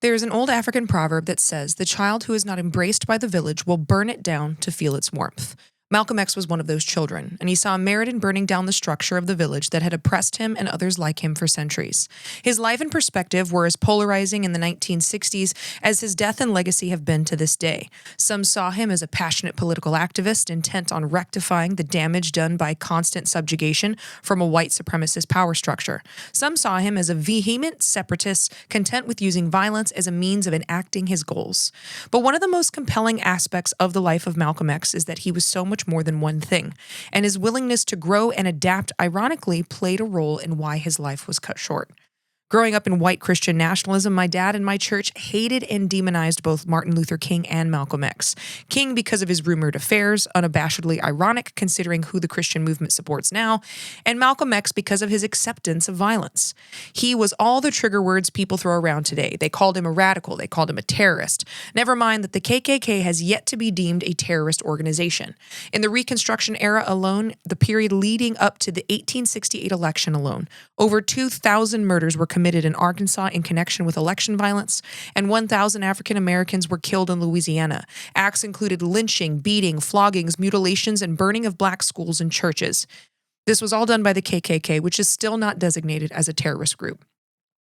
There is an old African proverb that says, "The child who is not embraced by the village will burn it down to feel its warmth." Malcolm X was one of those children, and he saw merit in burning down the structure of the village that had oppressed him and others like him for centuries. His life and perspective were as polarizing in the 1960s as his death and legacy have been to this day. Some saw him as a passionate political activist intent on rectifying the damage done by constant subjugation from a white supremacist power structure. Some saw him as a vehement separatist content with using violence as a means of enacting his goals. But one of the most compelling aspects of the life of Malcolm X is that he was so much more than one thing, and his willingness to grow and adapt ironically played a role in why his life was cut short. Growing up in white Christian nationalism, my dad and my church hated and demonized both Martin Luther King and Malcolm X. King because of his rumored affairs, unabashedly ironic considering who the Christian movement supports now, and Malcolm X because of his acceptance of violence. He was all the trigger words people throw around today. They called him a radical, they called him a terrorist. Never mind that the KKK has yet to be deemed a terrorist organization. In the Reconstruction era alone, the period leading up to the 1868 election alone, over 2,000 murders were committed in Arkansas in connection with election violence, and 1,000 African Americans were killed in Louisiana. Acts included lynching, beating, floggings, mutilations, and burning of black schools and churches. This was all done by the KKK, which is still not designated as a terrorist group.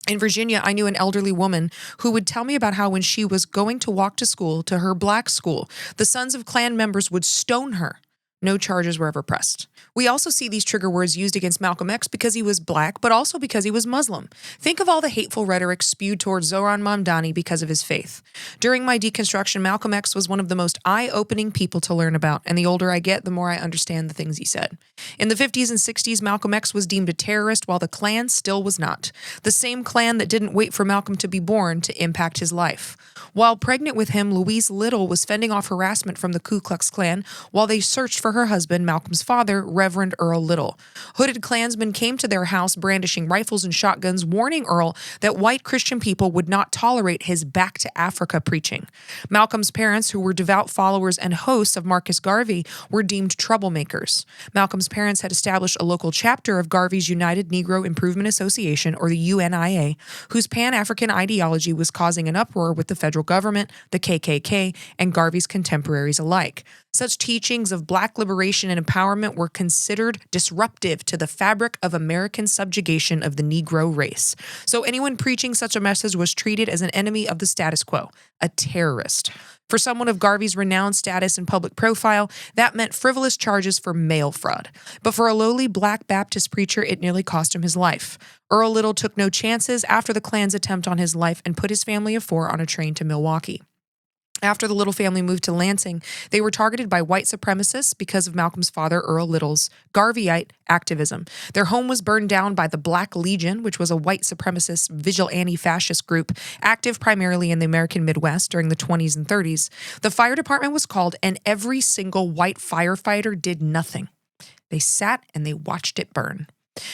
In Virginia, I knew an elderly woman who would tell me about how when she was going to walk to school, to her black school, the sons of Klan members would stone her. No charges were ever pressed. We also see these trigger words used against Malcolm X because he was black, but also because he was Muslim. Think of all the hateful rhetoric spewed towards Zohran Mamdani because of his faith. During my deconstruction, Malcolm X was one of the most eye-opening people to learn about, and the older I get, the more I understand the things he said. In the 50s and 60s, Malcolm X was deemed a terrorist while the Klan still was not. The same Klan that didn't wait for Malcolm to be born to impact his life. While pregnant with him, Louise Little was fending off harassment from the Ku Klux Klan while they searched for her husband, Malcolm's father, Reverend Earl Little. Hooded Klansmen came to their house brandishing rifles and shotguns, warning Earl that white Christian people would not tolerate his back to Africa preaching. Malcolm's parents, who were devout followers and hosts of Marcus Garvey, were deemed troublemakers. Malcolm's parents had established a local chapter of Garvey's United Negro Improvement Association, or the UNIA, whose Pan-African ideology was causing an uproar with the federal government, the KKK, and Garvey's contemporaries alike. Such teachings of black liberation and empowerment were considered disruptive to the fabric of American subjugation of the Negro race. So anyone preaching such a message was treated as an enemy of the status quo, a terrorist. For someone of Garvey's renowned status and public profile, that meant frivolous charges for mail fraud. But for a lowly black Baptist preacher, it nearly cost him his life. Earl Little took no chances after the Klan's attempt on his life and put his family of 4 on a train to Milwaukee. After the Little family moved to Lansing, they were targeted by white supremacists because of Malcolm's father, Earl Little's Garveyite activism. Their home was burned down by the Black Legion, which was a white supremacist vigilante fascist group active primarily in the American Midwest during the 20s and 30s. The fire department was called, and every single white firefighter did nothing. They sat and they watched it burn.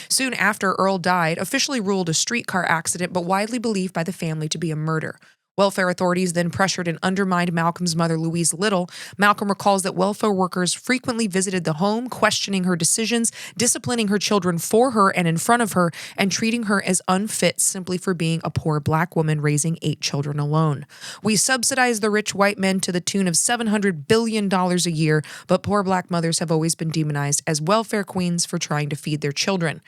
Soon after, Earl died, officially ruled a streetcar accident, but widely believed by the family to be a murder. Welfare authorities then pressured and undermined Malcolm's mother, Louise Little. Malcolm recalls that welfare workers frequently visited the home, questioning her decisions, disciplining her children for her and in front of her, and treating her as unfit simply for being a poor black woman raising 8 children alone. We subsidize the rich white men to the tune of $700 billion a year, but poor black mothers have always been demonized as welfare queens for trying to feed their children.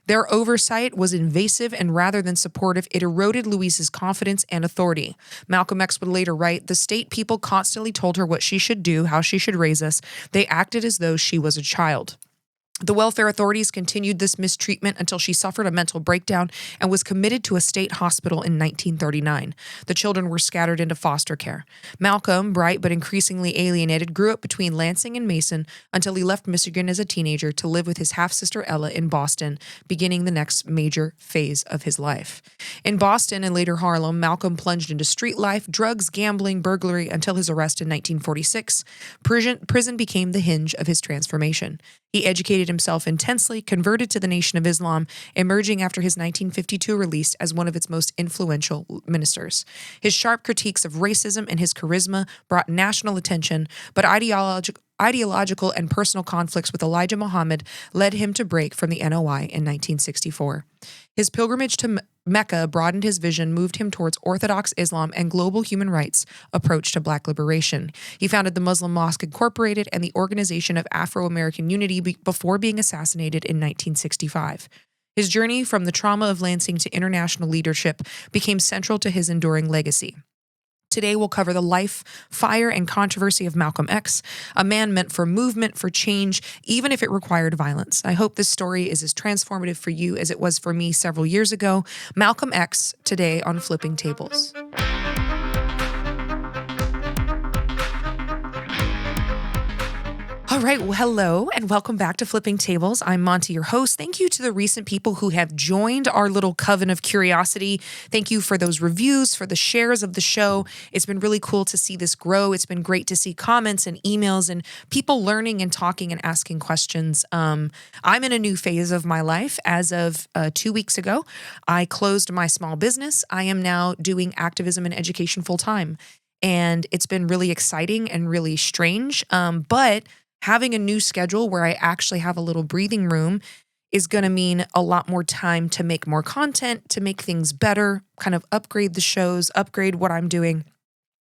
Their oversight was invasive, and rather than supportive, it eroded Louise's confidence and authority. Malcolm X would later write, "The state people constantly told her what she should do, how she should raise us. They acted as though she was a child." The welfare authorities continued this mistreatment until she suffered a mental breakdown and was committed to a state hospital in 1939. The children were scattered into foster care. Malcolm, bright but increasingly alienated, grew up between Lansing and Mason until he left Michigan as a teenager to live with his half-sister Ella in Boston, beginning the next major phase of his life. In Boston and later Harlem, Malcolm plunged into street life, drugs, gambling, burglary until his arrest in 1946. Prison became the hinge of his transformation. He educated himself intensely, converted to the Nation of Islam, emerging after his 1952 release as one of its most influential ministers. His sharp critiques of racism and his charisma brought national attention, but ideological and personal conflicts with Elijah Muhammad led him to break from the NOI in 1964. His pilgrimage to Mecca broadened his vision, moved him towards Orthodox Islam and global human rights approach to Black liberation. He founded the Muslim Mosque Incorporated and the Organization of Afro-American Unity before being assassinated in 1965. His journey from the trauma of Lansing to international leadership became central to his enduring legacy. Today, we'll cover the life, fire, and controversy of Malcolm X, a man meant for movement, for change, even if it required violence. I hope this story is as transformative for you as it was for me several years ago. Malcolm X, today on Flipping Tables. All right, well, hello and welcome back to Flipping Tables. I'm Monty, your host. Thank you to the recent people who have joined our little coven of curiosity. Thank you for those reviews, for the shares of the show. It's been really cool to see this grow. It's been great to see comments and emails and people learning and talking and asking questions. I'm in a new phase of my life. As of 2 weeks ago, I closed my small business. I am now doing activism and education full time. And it's been really exciting and really strange. But having a new schedule where I actually have a little breathing room is going to mean a lot more time to make more content, to make things better, kind of upgrade the shows, upgrade what I'm doing.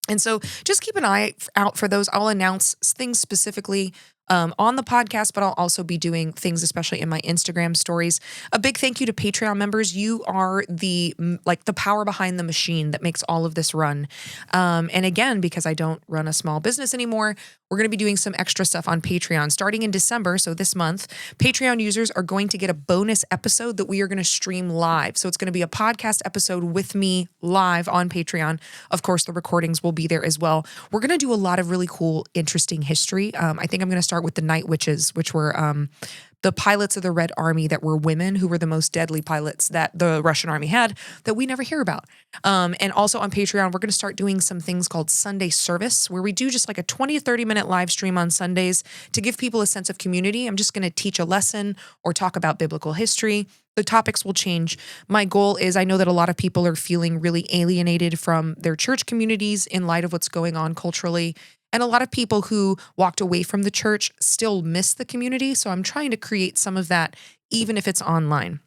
And so just keep an eye out for those. I'll announce things specifically on the podcast, but I'll also be doing things, especially in my Instagram stories. A big thank you to Patreon members. You are the power behind the machine that makes all of this run. And again, because I don't run a small business anymore, we're going to be doing some extra stuff on Patreon starting in December. So this month, Patreon users are going to get a bonus episode that we are going to stream live. So it's going to be a podcast episode with me live on Patreon. Of course, the recordings will be there as well. We're going to do a lot of really cool, interesting history. I think I'm going to start with the Night Witches, which were the pilots of the Red Army that were women who were the most deadly pilots that the Russian army had that we never hear about. And also on Patreon, we're going to start doing some things called Sunday Service, where we do just like a 20 to 30 minute live stream on Sundays to give people a sense of community. I'm just going to teach a lesson or talk about biblical history. The topics will change. My goal is, I know that a lot of people are feeling really alienated from their church communities in light of what's going on culturally. And a lot of people who walked away from the church still miss the community. So I'm trying to create some of that, even if it's online.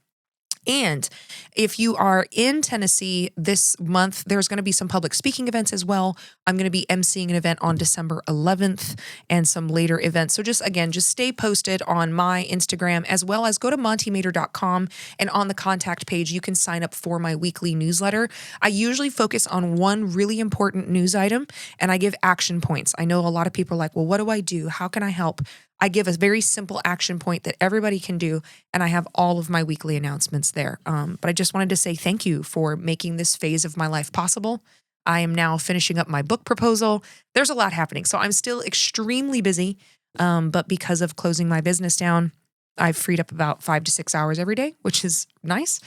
And if you are in Tennessee this month, there's going to be some public speaking events as well. I'm going to be emceeing an event on December 11th and some later events. So just stay posted on my Instagram, as well as go to montymater.com, and on the contact page, you can sign up for my weekly newsletter. I usually focus on one really important news item and I give action points. I know a lot of people are like, well, what do I do? How can I help? I give a very simple action point that everybody can do, and I have all of my weekly announcements there. But I just wanted to say thank you for making this phase of my life possible. I am now finishing up my book proposal. There's a lot happening, so I'm still extremely busy, but because of closing my business down, I've freed up about 5 to 6 hours every day, which is nice,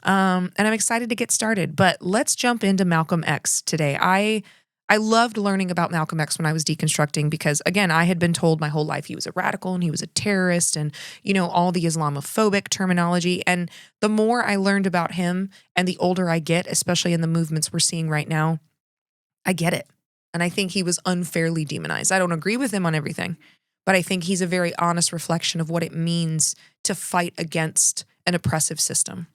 and I'm excited to get started. But let's jump into Malcolm X today. I loved learning about Malcolm X when I was deconstructing because, again, I had been told my whole life he was a radical and he was a terrorist and, all the Islamophobic terminology. And the more I learned about him and the older I get, especially in the movements we're seeing right now, I get it. And I think he was unfairly demonized. I don't agree with him on everything, but I think he's a very honest reflection of what it means to fight against an oppressive system.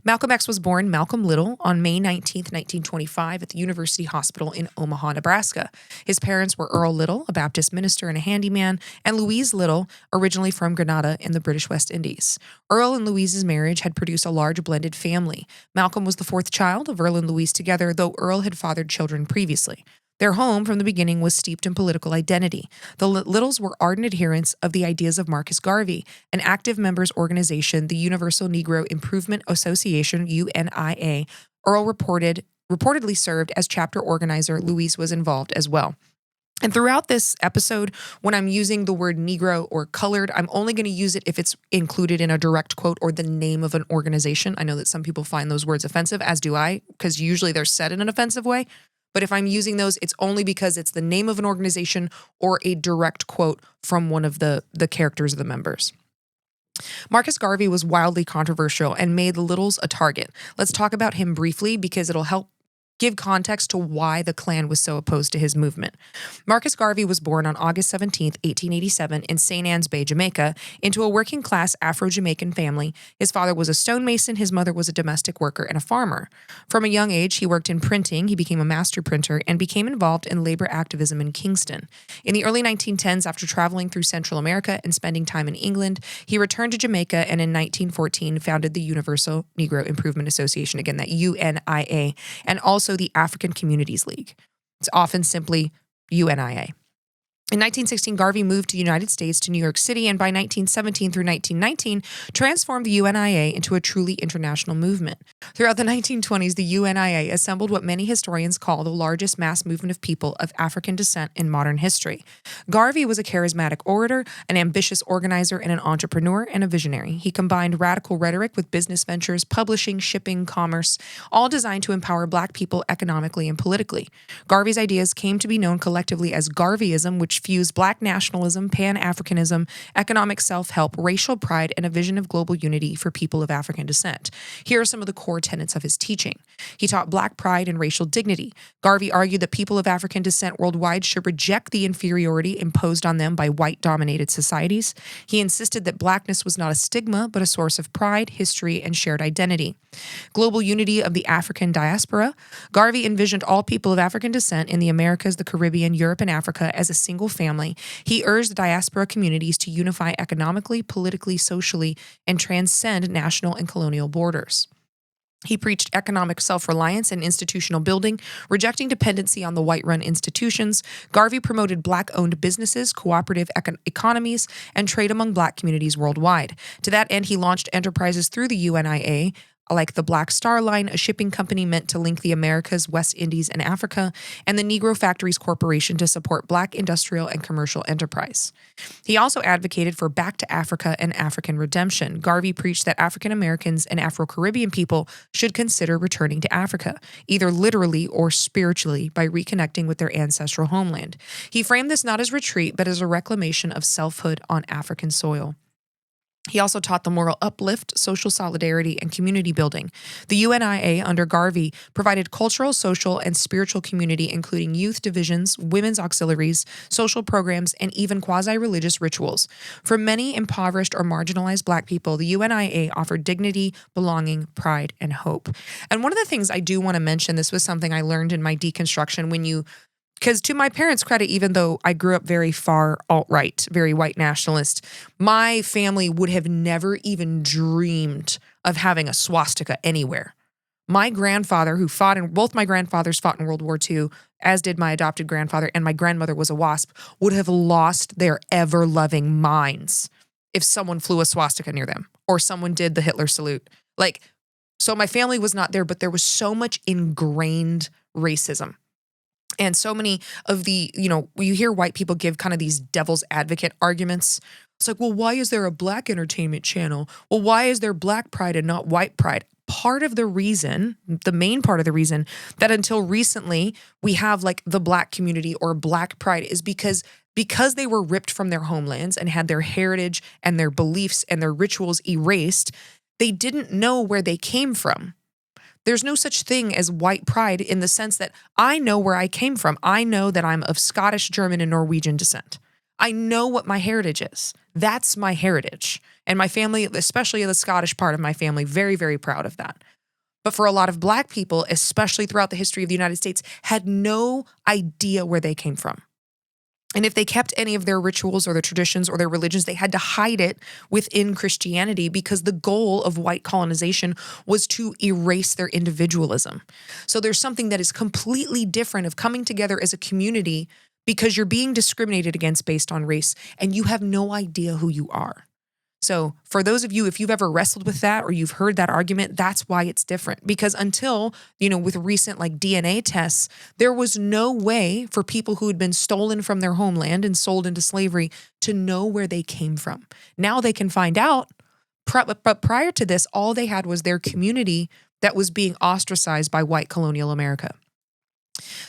Malcolm X was born Malcolm Little on May 19th, 1925 at the University Hospital in Omaha, Nebraska. His parents were Earl Little, a Baptist minister and a handyman, and Louise Little, originally from Grenada in the British West Indies. Earl and Louise's marriage had produced a large blended family. Malcolm was the fourth child of Earl and Louise together, though Earl had fathered children previously. Their home from the beginning was steeped in political identity. The Littles were ardent adherents of the ideas of Marcus Garvey, an active members organization, the Universal Negro Improvement Association, UNIA. Earl reportedly served as chapter organizer. Louise was involved as well. And throughout this episode, when I'm using the word Negro or colored, I'm only going to use it if it's included in a direct quote or the name of an organization. I know that some people find those words offensive, as do I, because usually they're said in an offensive way. But if I'm using those, it's only because it's the name of an organization or a direct quote from one of the characters of the members. Marcus Garvey was wildly controversial and made the Littles a target. Let's talk about him briefly because it'll help give context to why the Klan was so opposed to his movement. Marcus Garvey was born on August 17, 1887, in St. Ann's Bay, Jamaica, into a working-class Afro-Jamaican family. His father was a stonemason, his mother was a domestic worker and a farmer. From a young age, he worked in printing, he became a master printer, and became involved in labor activism in Kingston. In the early 1910s, after traveling through Central America and spending time in England, he returned to Jamaica and in 1914 founded the Universal Negro Improvement Association, again, that UNIA, and also the African Communities League. It's often simply UNIA. In 1916, Garvey moved to the United States to New York City, and by 1917 through 1919, transformed the UNIA into a truly international movement. Throughout the 1920s, the UNIA assembled what many historians call the largest mass movement of people of African descent in modern history. Garvey was a charismatic orator, an ambitious organizer, and an entrepreneur and a visionary. He combined radical rhetoric with business ventures, publishing, shipping, commerce, all designed to empower Black people economically and politically. Garvey's ideas came to be known collectively as Garveyism, which fused Black nationalism, Pan-Africanism, economic self-help, racial pride, and a vision of global unity for people of African descent. Here are some of the core tenets of his teaching. He taught Black pride and racial dignity. Garvey argued that people of African descent worldwide should reject the inferiority imposed on them by white-dominated societies. He insisted that Blackness was not a stigma, but a source of pride, history, and shared identity. Global unity of the African diaspora. Garvey envisioned all people of African descent in the Americas, the Caribbean, Europe, and Africa as a single family. He urged diaspora communities to unify economically, politically, socially, and transcend national and colonial borders. He preached economic self-reliance and institutional building, rejecting dependency on the white-run institutions. Garvey promoted Black-owned businesses, cooperative economies, and trade among Black communities worldwide. To that end, he launched enterprises through the UNIA, like the Black Star Line, a shipping company meant to link the Americas, West Indies, and Africa, and the Negro Factories Corporation to support Black industrial and commercial enterprise. He also advocated for Back to Africa and African redemption. Garvey preached that African Americans and Afro-Caribbean people should consider returning to Africa, either literally or spiritually, by reconnecting with their ancestral homeland. He framed this not as retreat, but as a reclamation of selfhood on African soil. He also taught the moral uplift, social solidarity, and community building. The UNIA under Garvey provided cultural, social, and spiritual community, including youth divisions, women's auxiliaries, social programs, and even quasi-religious rituals. For many impoverished or marginalized Black people, the UNIA offered dignity, belonging, pride, and hope. And one of the things I do want to mention, this was something I learned in my deconstruction because to my parents' credit, even though I grew up very far alt-right, very white nationalist, my family would have never even dreamed of having a swastika anywhere. My grandfather, both my grandfathers fought in World War II, as did my adopted grandfather, and my grandmother was a WASP, would have lost their ever-loving minds if someone flew a swastika near them or someone did the Hitler salute. So my family was not there, but there was so much ingrained racism. And so many of the, you hear white people give kind of these devil's advocate arguments. It's like, well, why is there a Black entertainment channel? Well, why is there Black pride and not white pride? The main part of the reason that until recently we have like the Black community or Black pride is because they were ripped from their homelands and had their heritage and their beliefs and their rituals erased, they didn't know where they came from. There's no such thing as white pride in the sense that I know where I came from. I know that I'm of Scottish, German, and Norwegian descent. I know what my heritage is. That's my heritage. And my family, especially the Scottish part of my family, very, very proud of that. But for a lot of Black people, especially throughout the history of the United States, had no idea where they came from. And if they kept any of their rituals or their traditions or their religions, they had to hide it within Christianity because the goal of white colonization was to erase their individualism. So there's something that is completely different of coming together as a community because you're being discriminated against based on race and you have no idea who you are. So for those of you, if you've ever wrestled with that or you've heard that argument, that's why it's different. Because until, with recent DNA tests, there was no way for people who had been stolen from their homeland and sold into slavery to know where they came from. Now they can find out, but prior to this, all they had was their community that was being ostracized by white colonial America.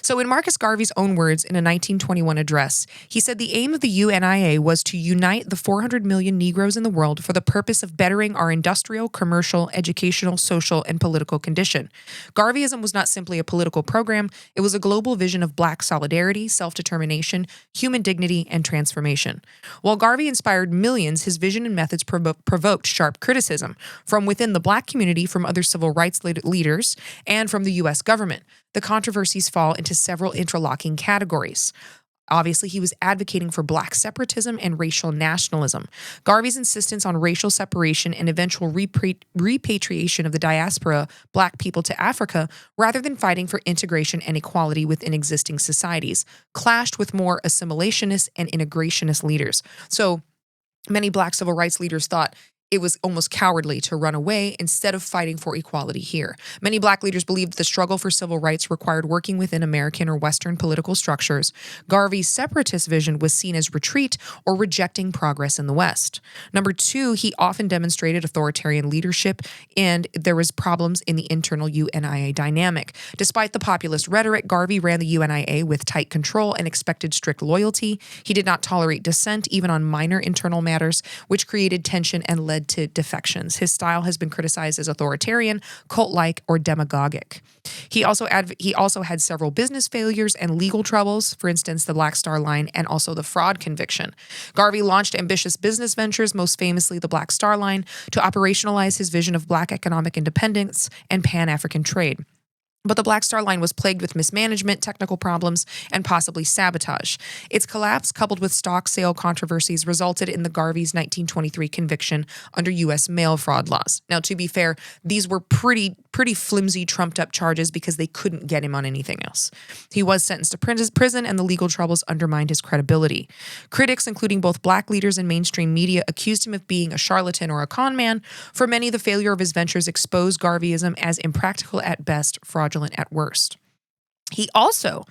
So, in Marcus Garvey's own words in a 1921 address, he said the aim of the UNIA was to unite the 400 million Negroes in the world for the purpose of bettering our industrial, commercial, educational, social, and political condition. Garveyism was not simply a political program, it was a global vision of Black solidarity, self-determination, human dignity, and transformation. While Garvey inspired millions, his vision and methods provoked sharp criticism from within the Black community, from other civil rights leaders, and from the U.S. government. The controversies fall into several interlocking categories. Obviously, he was advocating for Black separatism and racial nationalism. Garvey's insistence on racial separation and eventual repatriation of the diaspora Black people to Africa, rather than fighting for integration and equality within existing societies, clashed with more assimilationist and integrationist leaders. So many Black civil rights leaders thought it was almost cowardly to run away instead of fighting for equality here. Many Black leaders believed the struggle for civil rights required working within American or Western political structures. Garvey's separatist vision was seen as retreat or rejecting progress in the West. Number two, he often demonstrated authoritarian leadership, and there was problems in the internal UNIA dynamic. Despite the populist rhetoric, Garvey ran the UNIA with tight control and expected strict loyalty. He did not tolerate dissent, even on minor internal matters, which created tension and led to defections. His style has been criticized as authoritarian, cult-like, or demagogic. He also had several business failures and legal troubles, for instance, the Black Star Line and also the fraud conviction. Garvey launched ambitious business ventures, most famously the Black Star Line, to operationalize his vision of Black economic independence and Pan-African trade. But the Black Star Line was plagued with mismanagement, technical problems, and possibly sabotage. Its collapse, coupled with stock sale controversies, resulted in the Garvey's 1923 conviction under U.S. mail fraud laws. Now, to be fair, these were pretty flimsy, trumped-up charges because they couldn't get him on anything else. He was sentenced to prison, and the legal troubles undermined his credibility. Critics, including both Black leaders and mainstream media, accused him of being a charlatan or a con man. For many, the failure of his ventures exposed Garveyism as impractical at best, fraudulent at worst. He also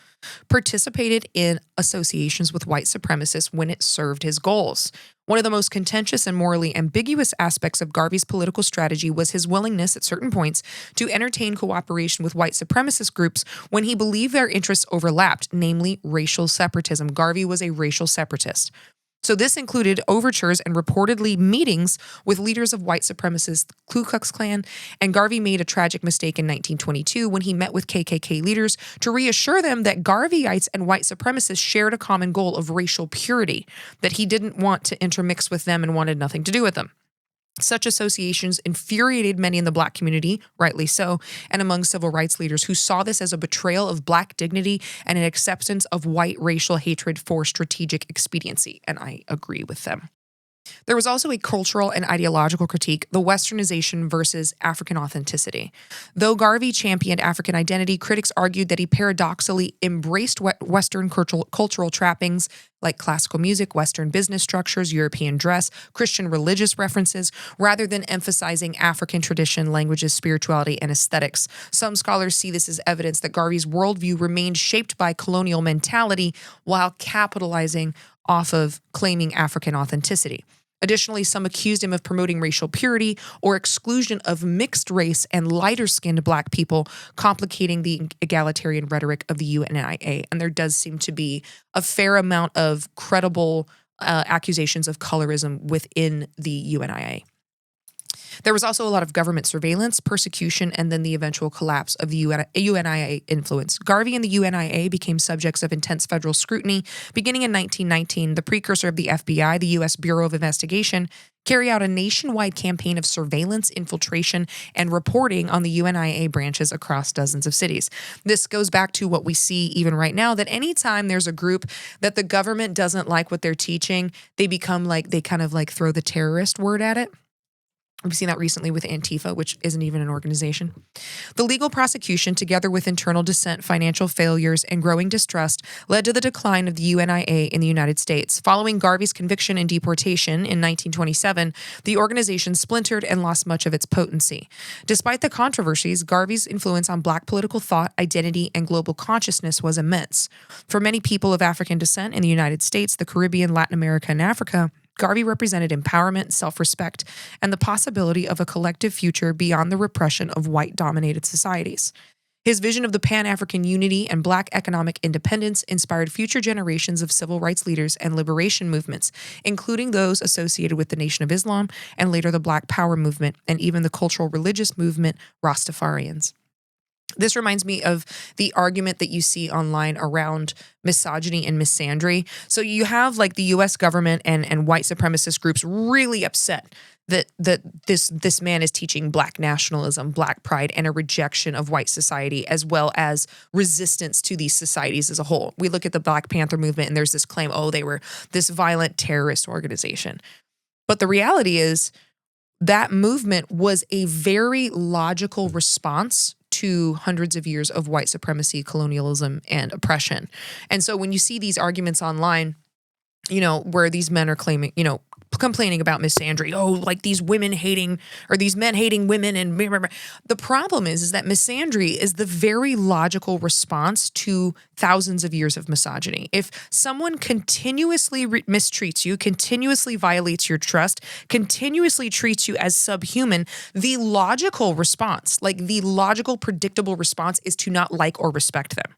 participated in associations with white supremacists when it served his goals. One of the most contentious and morally ambiguous aspects of Garvey's political strategy was his willingness at certain points to entertain cooperation with white supremacist groups when he believed their interests overlapped, namely racial separatism. Garvey was a racial separatist. So this included overtures and reportedly meetings with leaders of white supremacist Ku Klux Klan, and Garvey made a tragic mistake in 1922 when he met with KKK leaders to reassure them that Garveyites and white supremacists shared a common goal of racial purity, that he didn't want to intermix with them and wanted nothing to do with them. Such associations infuriated many in the Black community, rightly so, and among civil rights leaders who saw this as a betrayal of Black dignity and an acceptance of white racial hatred for strategic expediency, and I agree with them. There was also a cultural and ideological critique, the Westernization versus African authenticity. Though Garvey championed African identity, critics argued that he paradoxically embraced Western cultural trappings like classical music, Western business structures, European dress, Christian religious references, rather than emphasizing African tradition, languages, spirituality, and aesthetics. Some scholars see this as evidence that Garvey's worldview remained shaped by colonial mentality while capitalizing off of claiming African authenticity. Additionally, some accused him of promoting racial purity or exclusion of mixed race and lighter-skinned Black people, complicating the egalitarian rhetoric of the UNIA. And there does seem to be a fair amount of credible accusations of colorism within the UNIA. There was also a lot of government surveillance, persecution, and then the eventual collapse of the UNIA influence. Garvey and the UNIA became subjects of intense federal scrutiny. Beginning in 1919, the precursor of the FBI, the U.S. Bureau of Investigation, carried out a nationwide campaign of surveillance, infiltration, and reporting on the UNIA branches across dozens of cities. This goes back to what we see even right now, that anytime there's a group that the government doesn't like what they're teaching, they kind of throw the terrorist word at it. We've seen that recently with Antifa, which isn't even an organization. The legal prosecution, together with internal dissent, financial failures, and growing distrust, led to the decline of the UNIA in the United States. Following Garvey's conviction and deportation in 1927, the organization splintered and lost much of its potency. Despite the controversies, Garvey's influence on Black political thought, identity, and global consciousness was immense. For many people of African descent in the United States, the Caribbean, Latin America, and Africa, Garvey represented empowerment, self-respect, and the possibility of a collective future beyond the repression of white-dominated societies. His vision of the Pan-African unity and Black economic independence inspired future generations of civil rights leaders and liberation movements, including those associated with the Nation of Islam and later the Black Power movement and even the cultural religious movement Rastafarians. This reminds me of the argument that you see online around misogyny and misandry. So you have like the US government and white supremacist groups really upset that this man is teaching Black nationalism, Black pride, and a rejection of white society, as well as resistance to these societies as a whole. We look at the Black Panther movement and there's this claim, oh, they were this violent terrorist organization. But the reality is that movement was a very logical response to hundreds of years of white supremacy, colonialism, and oppression. And so when you see these arguments online, where these men are claiming, complaining about misandry, like these women hating or these men hating women, and the problem is that misandry is the very logical response to thousands of years of misogyny. If someone continuously mistreats you, continuously violates your trust, continuously treats you as subhuman, the logical response, like the logical, predictable response, is to not like or respect them.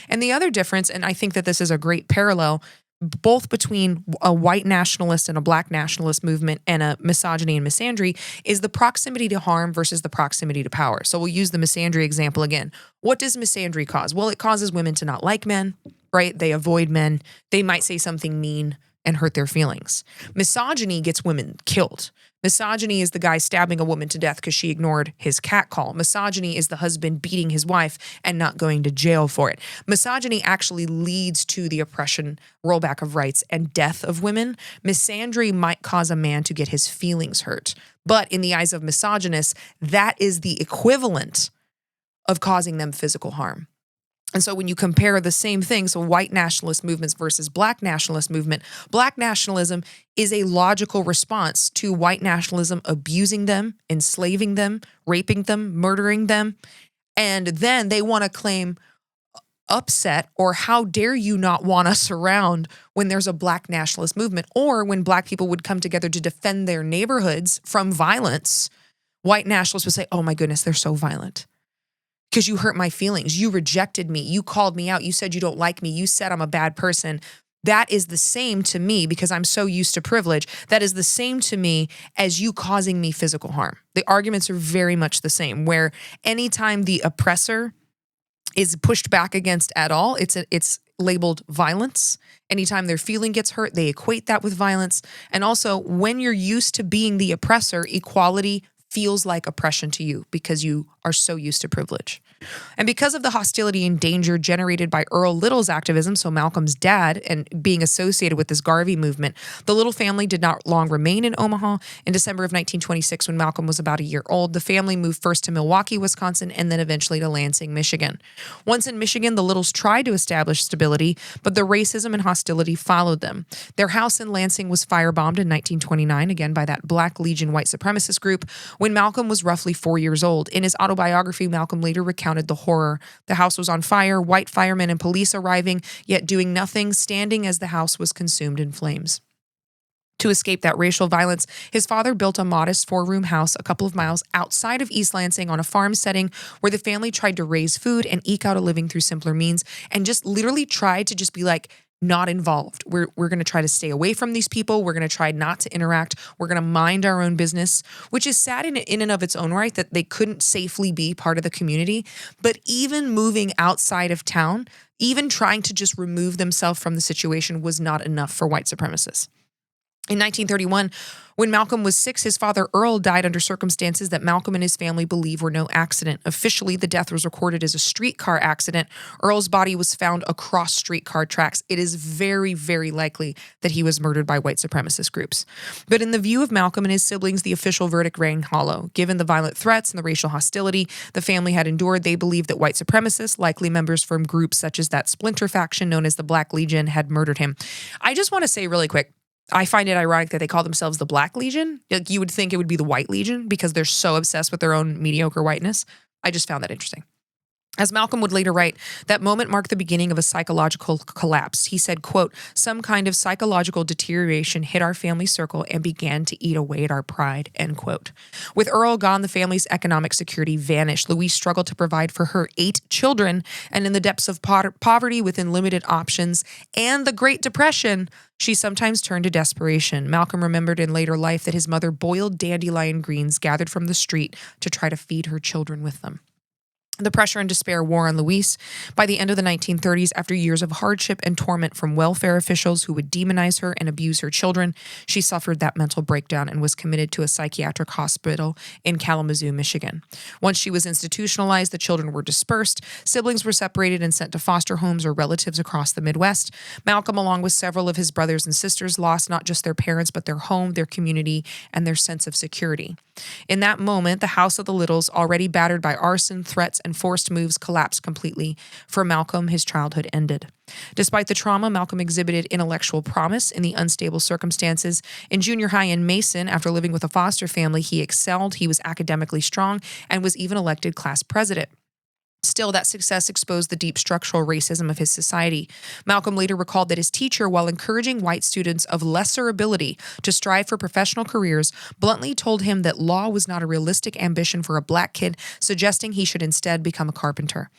And the other difference, and I think that this is a great parallel, both between a white nationalist and a Black nationalist movement and a misogyny and misandry, is the proximity to harm versus the proximity to power. So we'll use the misandry example again. What does misandry cause? Well, it causes women to not like men, right? They avoid men. They might say something mean and hurt their feelings. Misogyny gets women killed. Misogyny is the guy stabbing a woman to death because she ignored his catcall. Misogyny is the husband beating his wife and not going to jail for it. Misogyny actually leads to the oppression, rollback of rights, and death of women. Misandry might cause a man to get his feelings hurt. But in the eyes of misogynists, that is the equivalent of causing them physical harm. And so when you compare the same thing, so white nationalist movements versus Black nationalist movement, Black nationalism is a logical response to white nationalism abusing them, enslaving them, raping them, murdering them. And then they want to claim upset or how dare you not want us around when there's a Black nationalist movement, or when Black people would come together to defend their neighborhoods from violence, white nationalists would say, oh my goodness, they're so violent. Because you hurt my feelings. You rejected me. You called me out. You said you don't like me. You said I'm a bad person. That is the same to me, because I'm so used to privilege. That is the same to me as you causing me physical harm. The arguments are very much the same, where anytime the oppressor is pushed back against at all, it's labeled violence. Anytime their feeling gets hurt, they equate that with violence. And also, when you're used to being the oppressor, equality feels like oppression to you because you are so used to privilege. And because of the hostility and danger generated by Earl Little's activism, so Malcolm's dad, and being associated with this Garvey movement, the Little family did not long remain in Omaha. In December of 1926, when Malcolm was about a year old, the family moved first to Milwaukee, Wisconsin, and then eventually to Lansing, Michigan. Once in Michigan, the Littles tried to establish stability, but the racism and hostility followed them. Their house in Lansing was firebombed in 1929, again by that Black Legion white supremacist group, when Malcolm was roughly 4 years old. In his autobiography, Malcolm later recounted the horror. The house was on fire, white firemen and police arriving, yet doing nothing, standing as the house was consumed in flames. To escape that racial violence, his father built a modest 4-room house a couple of miles outside of East Lansing on a farm setting where the family tried to raise food and eke out a living through simpler means, and just literally tried to just be like, not involved. We're going to try to stay away from these people. We're going to try not to interact. We're going to mind our own business, which is sad in and of its own right that they couldn't safely be part of the community. But even moving outside of town, even trying to just remove themselves from the situation was not enough for white supremacists. In 1931, when Malcolm was 6, his father Earl died under circumstances that Malcolm and his family believe were no accident. Officially, the death was recorded as a streetcar accident. Earl's body was found across streetcar tracks. It is very, very likely that he was murdered by white supremacist groups. But in the view of Malcolm and his siblings, the official verdict rang hollow. Given the violent threats and the racial hostility the family had endured, they believed that white supremacists, likely members from groups such as that splinter faction known as the Black Legion, had murdered him. I just want to say really quick, I find it ironic that they call themselves the Black Legion. Like, you would think it would be the White Legion because they're so obsessed with their own mediocre whiteness. I just found that interesting. As Malcolm would later write, that moment marked the beginning of a psychological collapse. He said, quote, some kind of psychological deterioration hit our family circle and began to eat away at our pride, end quote. With Earl gone, the family's economic security vanished. Louise struggled to provide for her 8 children, and in the depths of poverty within limited options and the Great Depression, she sometimes turned to desperation. Malcolm remembered in later life that his mother boiled dandelion greens gathered from the street to try to feed her children with them. The pressure and despair wore on Louise. By the end of the 1930s, after years of hardship and torment from welfare officials who would demonize her and abuse her children, she suffered that mental breakdown and was committed to a psychiatric hospital in Kalamazoo, Michigan. Once she was institutionalized, the children were dispersed, siblings were separated and sent to foster homes or relatives across the Midwest. Malcolm, along with several of his brothers and sisters, lost not just their parents, but their home, their community, and their sense of security. In that moment, the house of the Littles, already battered by arson, threats, and forced moves, collapsed completely. For Malcolm, his childhood ended. Despite the trauma, Malcolm exhibited intellectual promise in the unstable circumstances. In junior high in Mason, after living with a foster family, he excelled, he was academically strong, and was even elected class president. Still, that success exposed the deep structural racism of his society. Malcolm later recalled that his teacher, while encouraging white students of lesser ability to strive for professional careers, bluntly told him that law was not a realistic ambition for a black kid, suggesting he should instead become a carpenter.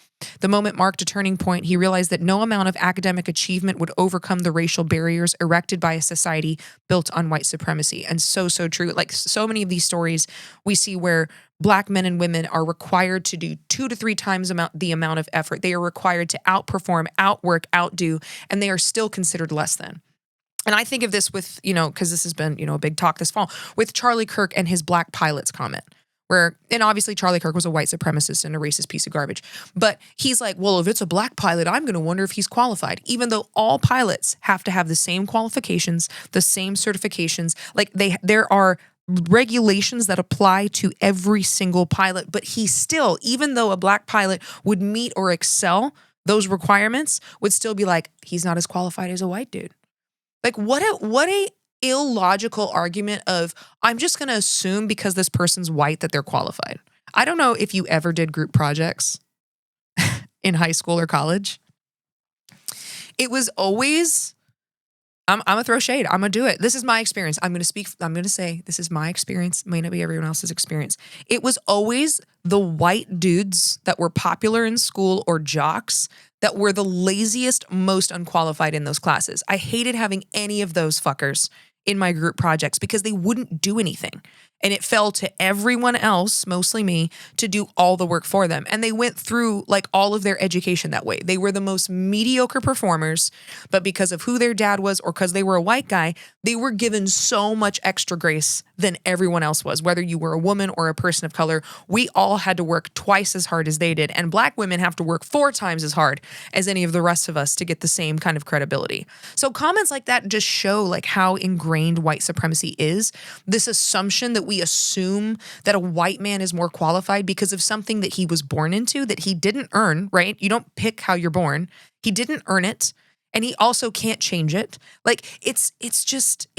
The moment marked a turning point. He realized that no amount of academic achievement would overcome the racial barriers erected by a society built on white supremacy. And so true. Like so many of these stories we see where Black men and women are required to do 2 to 3 times the amount of effort. They are required to outperform, outwork, outdo, and they are still considered less than. And I think of this with, because this has been, a big talk this fall, with Charlie Kirk and his black pilots comment. And obviously Charlie Kirk was a white supremacist and a racist piece of garbage. But he's like, well, if it's a black pilot, I'm going to wonder if he's qualified. Even though all pilots have to have the same qualifications, the same certifications. Like there are regulations that apply to every single pilot. But he still, even though a black pilot would meet or excel those requirements, would still be like, he's not as qualified as a white dude. Like what a illogical argument of, I'm just going to assume because this person's white that they're qualified. I don't know if you ever did group projects in high school or college. It was always, I'm going to throw shade. I'm going to do it. This is my experience. I'm going to say this is my experience. May not be everyone else's experience. It was always the white dudes that were popular in school or jocks that were the laziest, most unqualified in those classes. I hated having any of those fuckers in my group projects because they wouldn't do anything. And it fell to everyone else, mostly me, to do all the work for them. And they went through like all of their education that way. They were the most mediocre performers, but because of who their dad was or because they were a white guy, they were given so much extra grace than everyone else was. Whether you were a woman or a person of color, we all had to work twice as hard as they did. And black women have to work 4 times as hard as any of the rest of us to get the same kind of credibility. So comments like that just show like how ingrained white supremacy is. This assumption that we assume that a white man is more qualified because of something that he was born into that he didn't earn, right? You don't pick how you're born. He didn't earn it. And he also can't change it. Like it's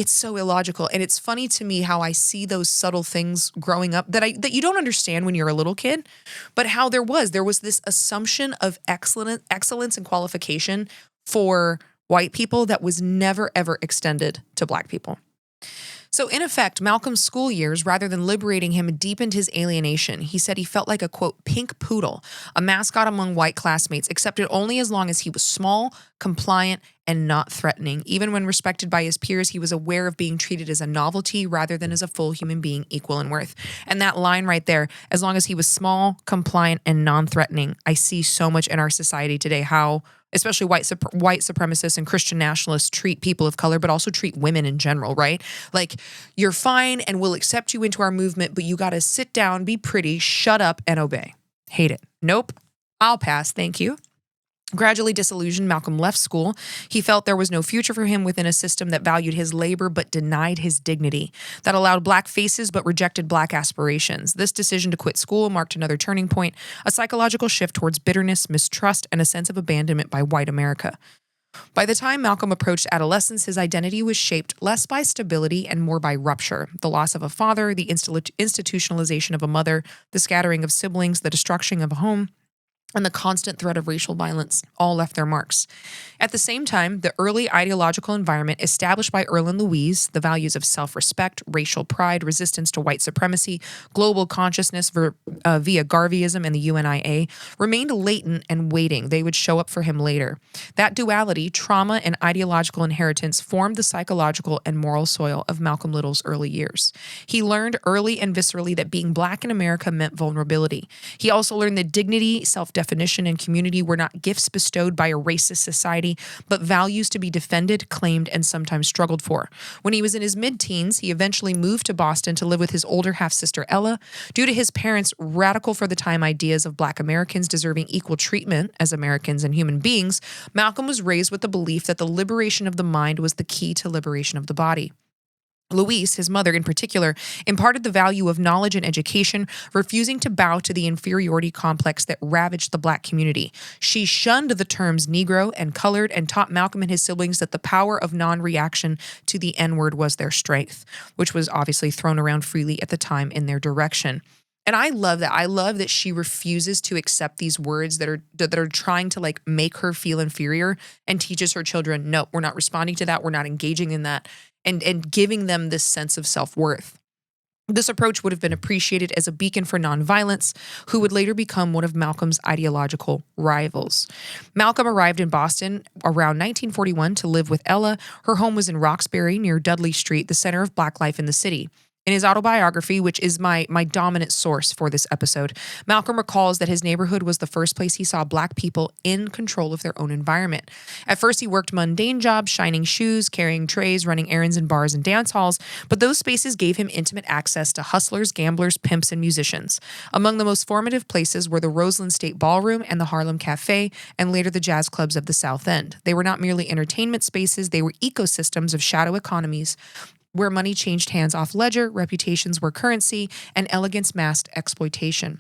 so illogical. And it's funny to me how I see those subtle things growing up that you don't understand when you're a little kid, but how there was this assumption of excellence and qualification for white people that was never ever extended to black people. So in effect, Malcolm's school years, rather than liberating him, deepened his alienation. He said he felt like a, quote, pink poodle, a mascot among white classmates, accepted only as long as he was small, compliant, and not threatening. Even when respected by his peers, he was aware of being treated as a novelty rather than as a full human being equal in worth. And that line right there, as long as he was small, compliant, and non-threatening, I see so much in our society today how especially white supremacists and Christian nationalists treat people of color, but also treat women in general, right? Like, you're fine and we'll accept you into our movement, but you got to sit down, be pretty, shut up, and obey. Hate it. Nope. I'll pass. Thank you. Gradually disillusioned, Malcolm left school. He felt there was no future for him within a system that valued his labor but denied his dignity, that allowed black faces but rejected black aspirations. This decision to quit school marked another turning point, a psychological shift towards bitterness, mistrust, and a sense of abandonment by white America. By the time Malcolm approached adolescence, his identity was shaped less by stability and more by rupture. The loss of a father, the institutionalization of a mother, the scattering of siblings, the destruction of a home, and the constant threat of racial violence all left their marks. At the same time, the early ideological environment established by Erland Louise, the values of self-respect, racial pride, resistance to white supremacy, global consciousness via Garveyism and the UNIA, remained latent and waiting. They would show up for him later. That duality, trauma and ideological inheritance, formed the psychological and moral soil of Malcolm Little's early years. He learned early and viscerally that being Black in America meant vulnerability. He also learned that dignity, self-definition, and community were not gifts bestowed by a racist society, but values to be defended, claimed, and sometimes struggled for. When he was in his mid-teens, he eventually moved to Boston to live with his older half-sister Ella. Due to his parents' radical for the time ideas of Black Americans deserving equal treatment as Americans and human beings, Malcolm was raised with the belief that the liberation of the mind was the key to liberation of the body. Louise, his mother in particular, imparted the value of knowledge and education, refusing to bow to the inferiority complex that ravaged the Black community. She shunned the terms Negro and colored and taught Malcolm and his siblings that the power of non-reaction to the N-word was their strength, which was obviously thrown around freely at the time in their direction. And I love that. I love that she refuses to accept these words that are trying to like make her feel inferior, and teaches her children, no, we're not responding to that. We're not engaging in that, and giving them this sense of self-worth. This approach would have been appreciated as a beacon for nonviolence, who would later become one of Malcolm's ideological rivals. Malcolm arrived in Boston around 1941 to live with Ella. Her home was in Roxbury near Dudley Street, the center of Black life in the city. In his autobiography, which is my dominant source for this episode, Malcolm recalls that his neighborhood was the first place he saw Black people in control of their own environment. At first, he worked mundane jobs, shining shoes, carrying trays, running errands in bars and dance halls, but those spaces gave him intimate access to hustlers, gamblers, pimps, and musicians. Among the most formative places were the Roseland State Ballroom and the Harlem Cafe, and later the jazz clubs of the South End. They were not merely entertainment spaces, they were ecosystems of shadow economies where money changed hands off ledger, reputations were currency, and elegance masked exploitation.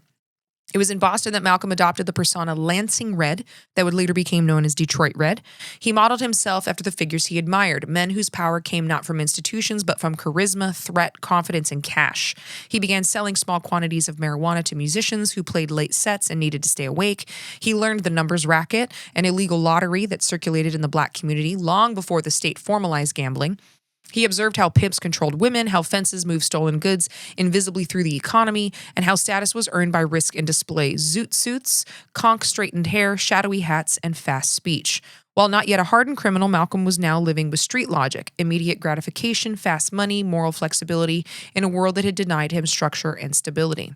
It was in Boston that Malcolm adopted the persona Lansing Red that would later become known as Detroit Red. He modeled himself after the figures he admired, men whose power came not from institutions but from charisma, threat, confidence, and cash. He began selling small quantities of marijuana to musicians who played late sets and needed to stay awake. He learned the numbers racket, an illegal lottery that circulated in the Black community long before the state formalized gambling. He observed how pimps controlled women, how fences moved stolen goods invisibly through the economy, and how status was earned by risk and display, zoot suits, conch-straightened hair, shadowy hats, and fast speech. While not yet a hardened criminal, Malcolm was now living with street logic, immediate gratification, fast money, moral flexibility, in a world that had denied him structure and stability.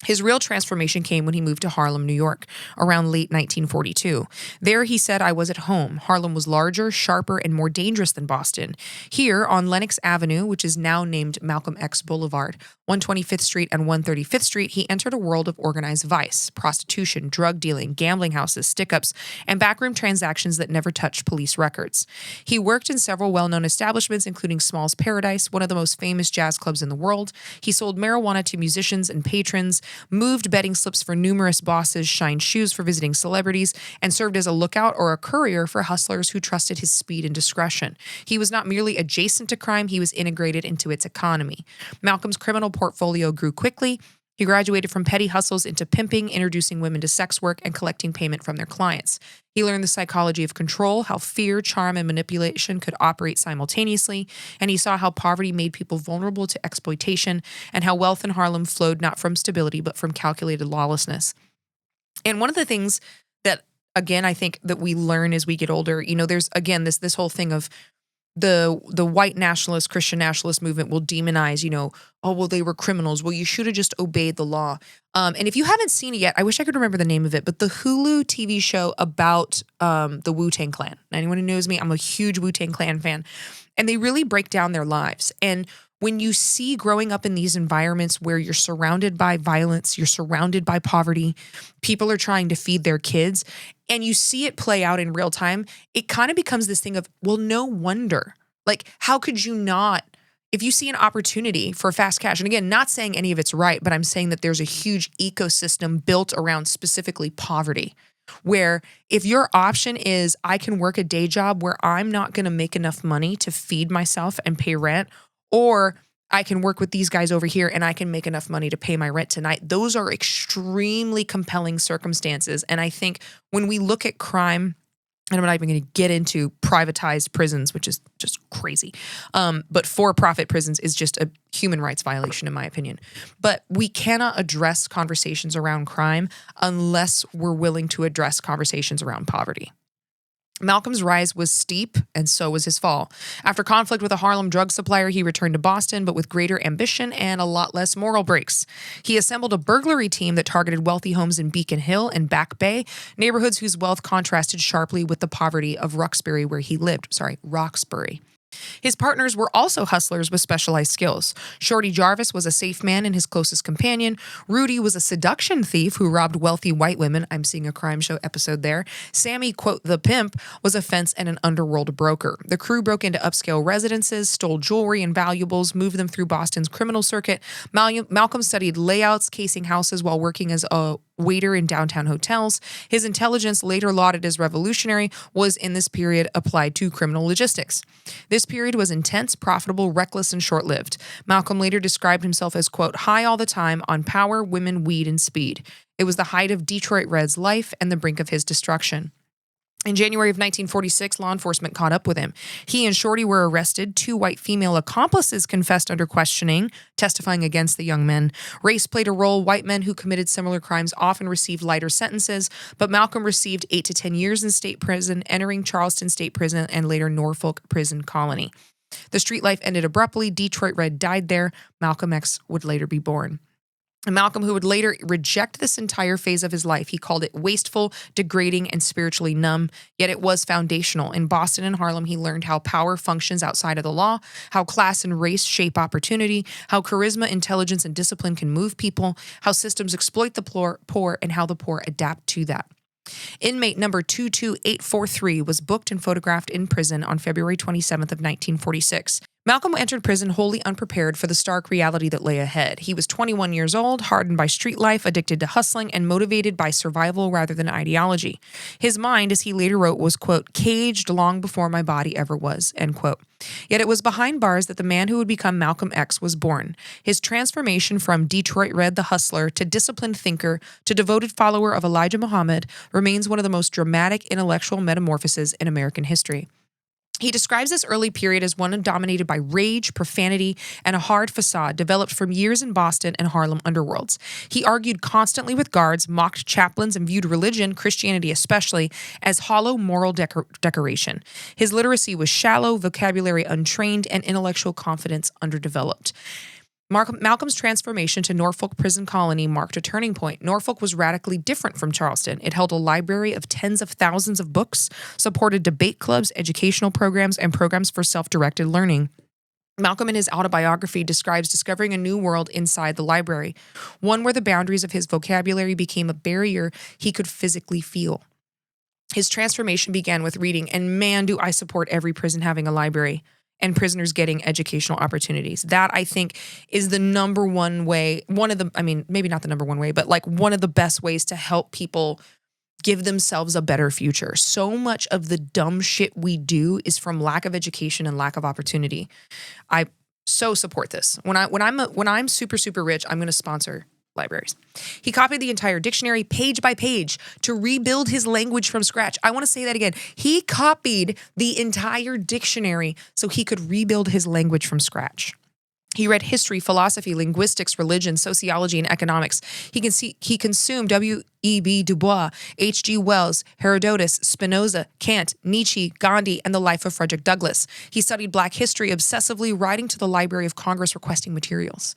His real transformation came when he moved to Harlem, New York, around late 1942. There, he said, I was at home. Harlem was larger, sharper, and more dangerous than Boston. Here, on Lenox Avenue, which is now named Malcolm X Boulevard, 125th Street and 135th Street, he entered a world of organized vice, prostitution, drug dealing, gambling houses, stick-ups, and backroom transactions that never touched police records. He worked in several well-known establishments, including Small's Paradise, one of the most famous jazz clubs in the world. He sold marijuana to musicians and patrons, moved betting slips for numerous bosses, shined shoes for visiting celebrities, and served as a lookout or a courier for hustlers who trusted his speed and discretion. He was not merely adjacent to crime, he was integrated into its economy. Malcolm's criminal portfolio grew quickly. He graduated from petty hustles into pimping, introducing women to sex work, and collecting payment from their clients. He learned the psychology of control, how fear, charm, and manipulation could operate simultaneously, and he saw how poverty made people vulnerable to exploitation, and how wealth in Harlem flowed not from stability but from calculated lawlessness. And one of the things that, again, I think that we learn as we get older, there's, again, this whole thing of the white nationalist, Christian nationalist movement will demonize, oh, well, they were criminals. Well, you should have just obeyed the law. And if you haven't seen it yet, I wish I could remember the name of it, but the Hulu TV show about the Wu-Tang Clan. Anyone who knows me, I'm a huge Wu-Tang Clan fan. And they really break down their lives. And when you see growing up in these environments where you're surrounded by violence, you're surrounded by poverty, people are trying to feed their kids, and you see it play out in real time, it kind of becomes this thing of, well, no wonder. Like, how could you not, if you see an opportunity for fast cash, and again, not saying any of it's right, but I'm saying that there's a huge ecosystem built around specifically poverty, where if your option is, I can work a day job where I'm not going to make enough money to feed myself and pay rent, or I can work with these guys over here and I can make enough money to pay my rent tonight. Those are extremely compelling circumstances. And I think when we look at crime, and I'm not even going to get into privatized prisons, which is just crazy. But for-profit prisons is just a human rights violation, in my opinion. But we cannot address conversations around crime unless we're willing to address conversations around poverty. Malcolm's rise was steep, and so was his fall. After conflict with a Harlem drug supplier, he returned to Boston, but with greater ambition and a lot less moral breaks. He assembled a burglary team that targeted wealthy homes in Beacon Hill and Back Bay, neighborhoods whose wealth contrasted sharply with the poverty of Roxbury, where he lived. Roxbury. His partners were also hustlers with specialized skills. Shorty Jarvis was a safe man and his closest companion. Rudy was a seduction thief who robbed wealthy white women. I'm seeing a crime show episode there. Sammy, quote, the pimp, was a fence and an underworld broker. The crew broke into upscale residences, stole jewelry and valuables, moved them through Boston's criminal circuit. Malcolm studied layouts, casing houses while working as a waiter in downtown hotels. His intelligence, later lauded as revolutionary, was in this period applied to criminal logistics. This period was intense, profitable, reckless, and short-lived. Malcolm later described himself as, quote, high all the time on power, women, weed, and speed. It was the height of Detroit Red's life and the brink of his destruction. In January of 1946, law enforcement caught up with him. He and Shorty were arrested. 2 white female accomplices confessed under questioning, testifying against the young men. Race played a role. White men who committed similar crimes often received lighter sentences, but Malcolm received 8 to 10 years in state prison, entering Charleston State Prison and later Norfolk Prison Colony. The street life ended abruptly. Detroit Red died there. Malcolm X would later be born. And Malcolm, who would later reject this entire phase of his life, he called it wasteful, degrading, and spiritually numb, yet it was foundational. In Boston and Harlem, he learned how power functions outside of the law, how class and race shape opportunity, how charisma, intelligence, and discipline can move people, how systems exploit the poor, and how the poor adapt to that. Inmate number 22843 was booked and photographed in prison on February 27th of 1946. Malcolm entered prison wholly unprepared for the stark reality that lay ahead. He was 21 years old, hardened by street life, addicted to hustling, and motivated by survival rather than ideology. His mind, as he later wrote, was, quote, caged long before my body ever was, end quote. Yet it was behind bars that the man who would become Malcolm X was born. His transformation from Detroit Red the hustler to disciplined thinker to devoted follower of Elijah Muhammad remains one of the most dramatic intellectual metamorphoses in American history. He describes this early period as one dominated by rage, profanity, and a hard facade developed from years in Boston and Harlem underworlds. He argued constantly with guards, mocked chaplains, and viewed religion, Christianity especially, as hollow moral decoration. His literacy was shallow, vocabulary untrained, and intellectual confidence underdeveloped. Malcolm's transformation to Norfolk Prison Colony marked a turning point. Norfolk was radically different from Charleston. It held a library of tens of thousands of books, supported debate clubs, educational programs, and programs for self-directed learning. Malcolm, in his autobiography, describes discovering a new world inside the library, one where the boundaries of his vocabulary became a barrier he could physically feel. His transformation began with reading, and man, do I support every prison having a library and prisoners getting educational opportunities. That, I think, is the number one way, maybe not the number one way, but like one of the best ways to help people give themselves a better future. So much of the dumb shit we do is from lack of education and lack of opportunity. I so support this. When I'm super, super rich, I'm going to sponsor libraries. He copied the entire dictionary page by page to rebuild his language from scratch. I want to say that again. He copied the entire dictionary so he could rebuild his language from scratch. He read history, philosophy, linguistics, religion, sociology, and economics. He consumed W.E.B. Du Bois, H.G. Wells, Herodotus, Spinoza, Kant, Nietzsche, Gandhi, and the life of Frederick Douglass. He studied Black history obsessively, writing to the Library of Congress requesting materials.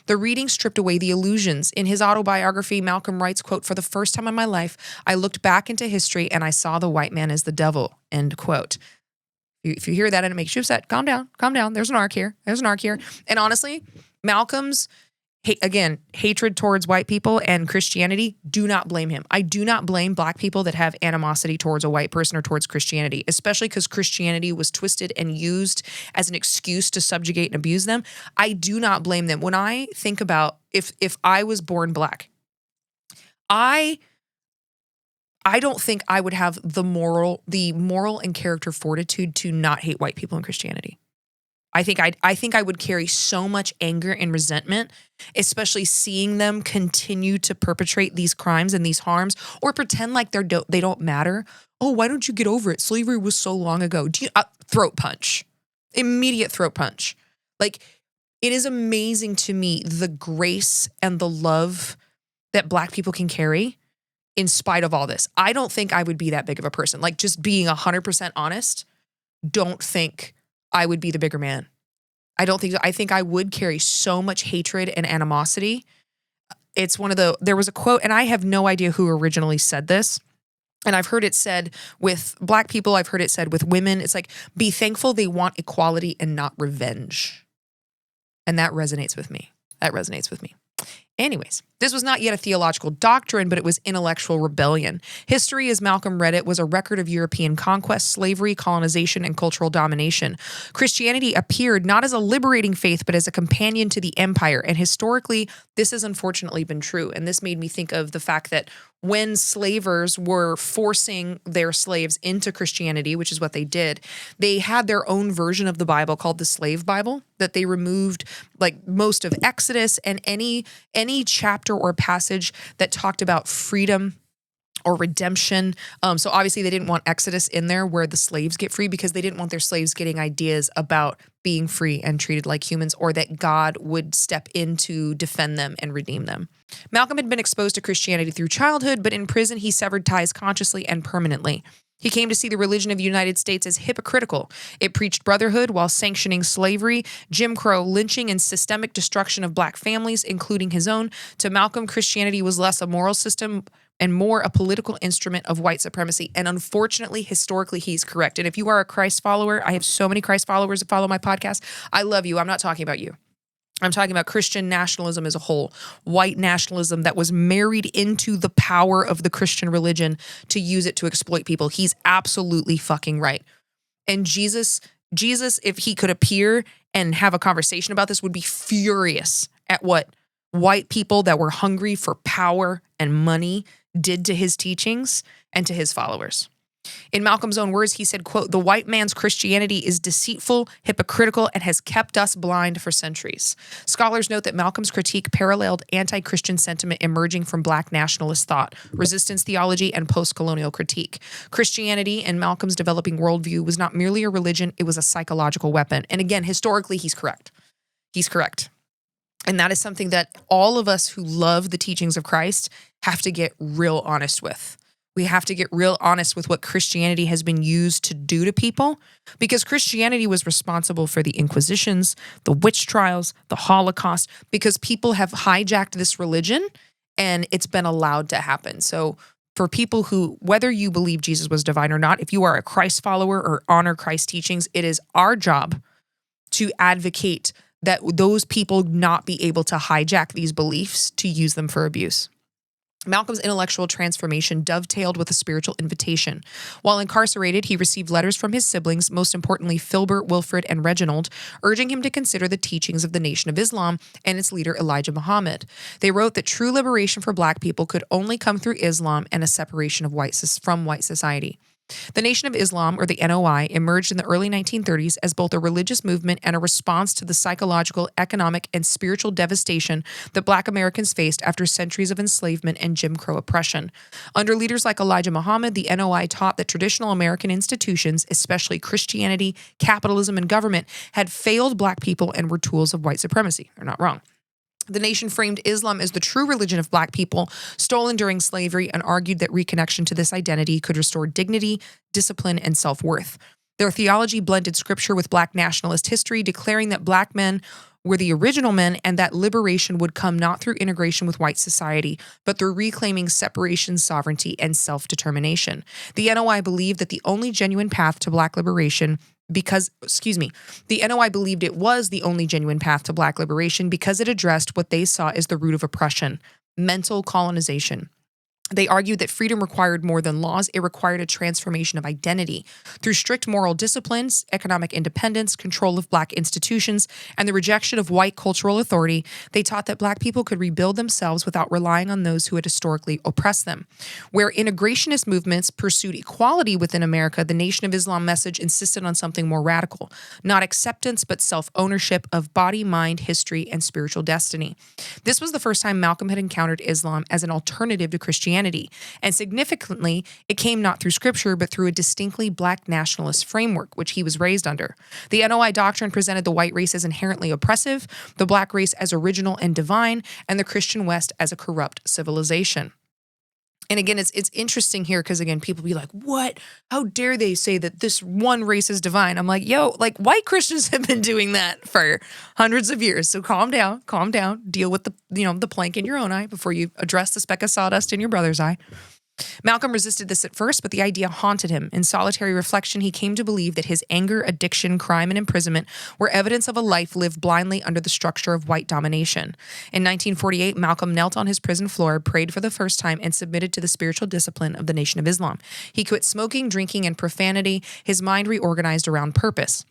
The reading stripped away the illusions. In his autobiography, Malcolm writes, quote, "For the first time in my life, I looked back into history and I saw the white man as the devil," end quote. If you hear that and it makes you upset, calm down. There's an arc here. And honestly, Malcolm's, hatred towards white people and Christianity, do not blame him. I do not blame Black people that have animosity towards a white person or towards Christianity, especially because Christianity was twisted and used as an excuse to subjugate and abuse them. I do not blame them. When I think about if I was born Black, I don't think I would have the moral and character fortitude to not hate white people and Christianity. I think I would carry so much anger and resentment, especially seeing them continue to perpetrate these crimes and these harms, or pretend like they don't matter. Oh, why don't you get over it? Slavery was so long ago. Throat punch, immediate throat punch. Like, it is amazing to me the grace and the love that Black people can carry in spite of all this. I don't think I would be that big of a person. Like, just being 100% honest, don't think I would be the bigger man. I think I would carry so much hatred and animosity. There was a quote, and I have no idea who originally said this. And I've heard it said with Black people. I've heard it said with women. It's like, be thankful they want equality and not revenge. And that resonates with me. Anyways, this was not yet a theological doctrine, but it was intellectual rebellion. History, as Malcolm read it, was a record of European conquest, slavery, colonization, and cultural domination. Christianity appeared not as a liberating faith, but as a companion to the empire. And historically, this has unfortunately been true. And this made me think of the fact that when slavers were forcing their slaves into Christianity, which is what they did, they had their own version of the Bible called the Slave Bible, that they removed like most of Exodus and any chapter or passage that talked about freedom or redemption. So obviously they didn't want Exodus in there where the slaves get free, because they didn't want their slaves getting ideas about being free and treated like humans, or that God would step in to defend them and redeem them. Malcolm had been exposed to Christianity through childhood, but in prison he severed ties consciously and permanently. He came to see the religion of the United States as hypocritical. It preached brotherhood while sanctioning slavery, Jim Crow, lynching, and systemic destruction of Black families, including his own. To Malcolm, Christianity was less a moral system and more a political instrument of white supremacy. And unfortunately, historically, he's correct. And if you are a Christ follower, I have so many Christ followers that follow my podcast. I love you. I'm not talking about you. I'm talking about Christian nationalism as a whole, white nationalism that was married into the power of the Christian religion to use it to exploit people. He's absolutely fucking right. And Jesus, if he could appear and have a conversation about this, would be furious at what white people that were hungry for power and money did to his teachings and to his followers. In Malcolm's own words, he said, quote, "The white man's Christianity is deceitful, hypocritical, and has kept us blind for centuries." Scholars note that Malcolm's critique paralleled anti-Christian sentiment emerging from Black nationalist thought, resistance theology, and post-colonial critique. Christianity, in Malcolm's developing worldview, was not merely a religion, it was a psychological weapon. And again, historically, he's correct. And that is something that all of us who love the teachings of Christ have to get real honest with. We have to get real honest with what Christianity has been used to do to people, because Christianity was responsible for the Inquisitions, the witch trials, the Holocaust, because people have hijacked this religion and it's been allowed to happen. So for people who, whether you believe Jesus was divine or not, if you are a Christ follower or honor Christ's teachings, it is our job to advocate that those people not be able to hijack these beliefs to use them for abuse. Malcolm's intellectual transformation dovetailed with a spiritual invitation. While incarcerated, he received letters from his siblings, most importantly Filbert, Wilfred, and Reginald, urging him to consider the teachings of the Nation of Islam and its leader Elijah Muhammad. They wrote that true liberation for Black people could only come through Islam and a separation of from white society. The Nation of Islam, or the NOI, emerged in the early 1930s as both a religious movement and a response to the psychological, economic, and spiritual devastation that Black Americans faced after centuries of enslavement and Jim Crow oppression. Under leaders like Elijah Muhammad, the NOI taught that traditional American institutions, especially Christianity, capitalism, and government, had failed Black people and were tools of white supremacy. They're not wrong. The nation framed Islam as the true religion of Black people, stolen during slavery, and argued that reconnection to this identity could restore dignity, discipline, and self-worth. Their theology blended scripture with Black nationalist history, declaring that Black men were the original men and that liberation would come not through integration with white society, but through reclaiming separation, sovereignty, and self-determination. The NOI believed that the only genuine path to Black liberation the NOI believed it was the only genuine path to Black liberation because it addressed what they saw as the root of oppression, mental colonization. They argued that freedom required more than laws. It required a transformation of identity. Through strict moral disciplines, economic independence, control of Black institutions, and the rejection of white cultural authority, they taught that Black people could rebuild themselves without relying on those who had historically oppressed them. Where integrationist movements pursued equality within America, the Nation of Islam message insisted on something more radical, not acceptance, but self-ownership of body, mind, history, and spiritual destiny. This was the first time Malcolm had encountered Islam as an alternative to Christianity. And significantly, it came not through scripture, but through a distinctly Black nationalist framework, which he was raised under. The NOI doctrine presented the white race as inherently oppressive, the Black race as original and divine, and the Christian West as a corrupt civilization. And again, it's interesting here because, again, people be like, what? How dare they say that this one race is divine? I'm like, yo, like white Christians have been doing that for hundreds of years. So calm down, deal with the plank in your own eye before you address the speck of sawdust in your brother's eye. Malcolm resisted this at first, but the idea haunted him. In solitary reflection, he came to believe that his anger, addiction, crime, and imprisonment were evidence of a life lived blindly under the structure of white domination. In 1948, Malcolm knelt on his prison floor, prayed for the first time, and submitted to the spiritual discipline of the Nation of Islam. He quit smoking, drinking, and profanity. His mind reorganized around purpose.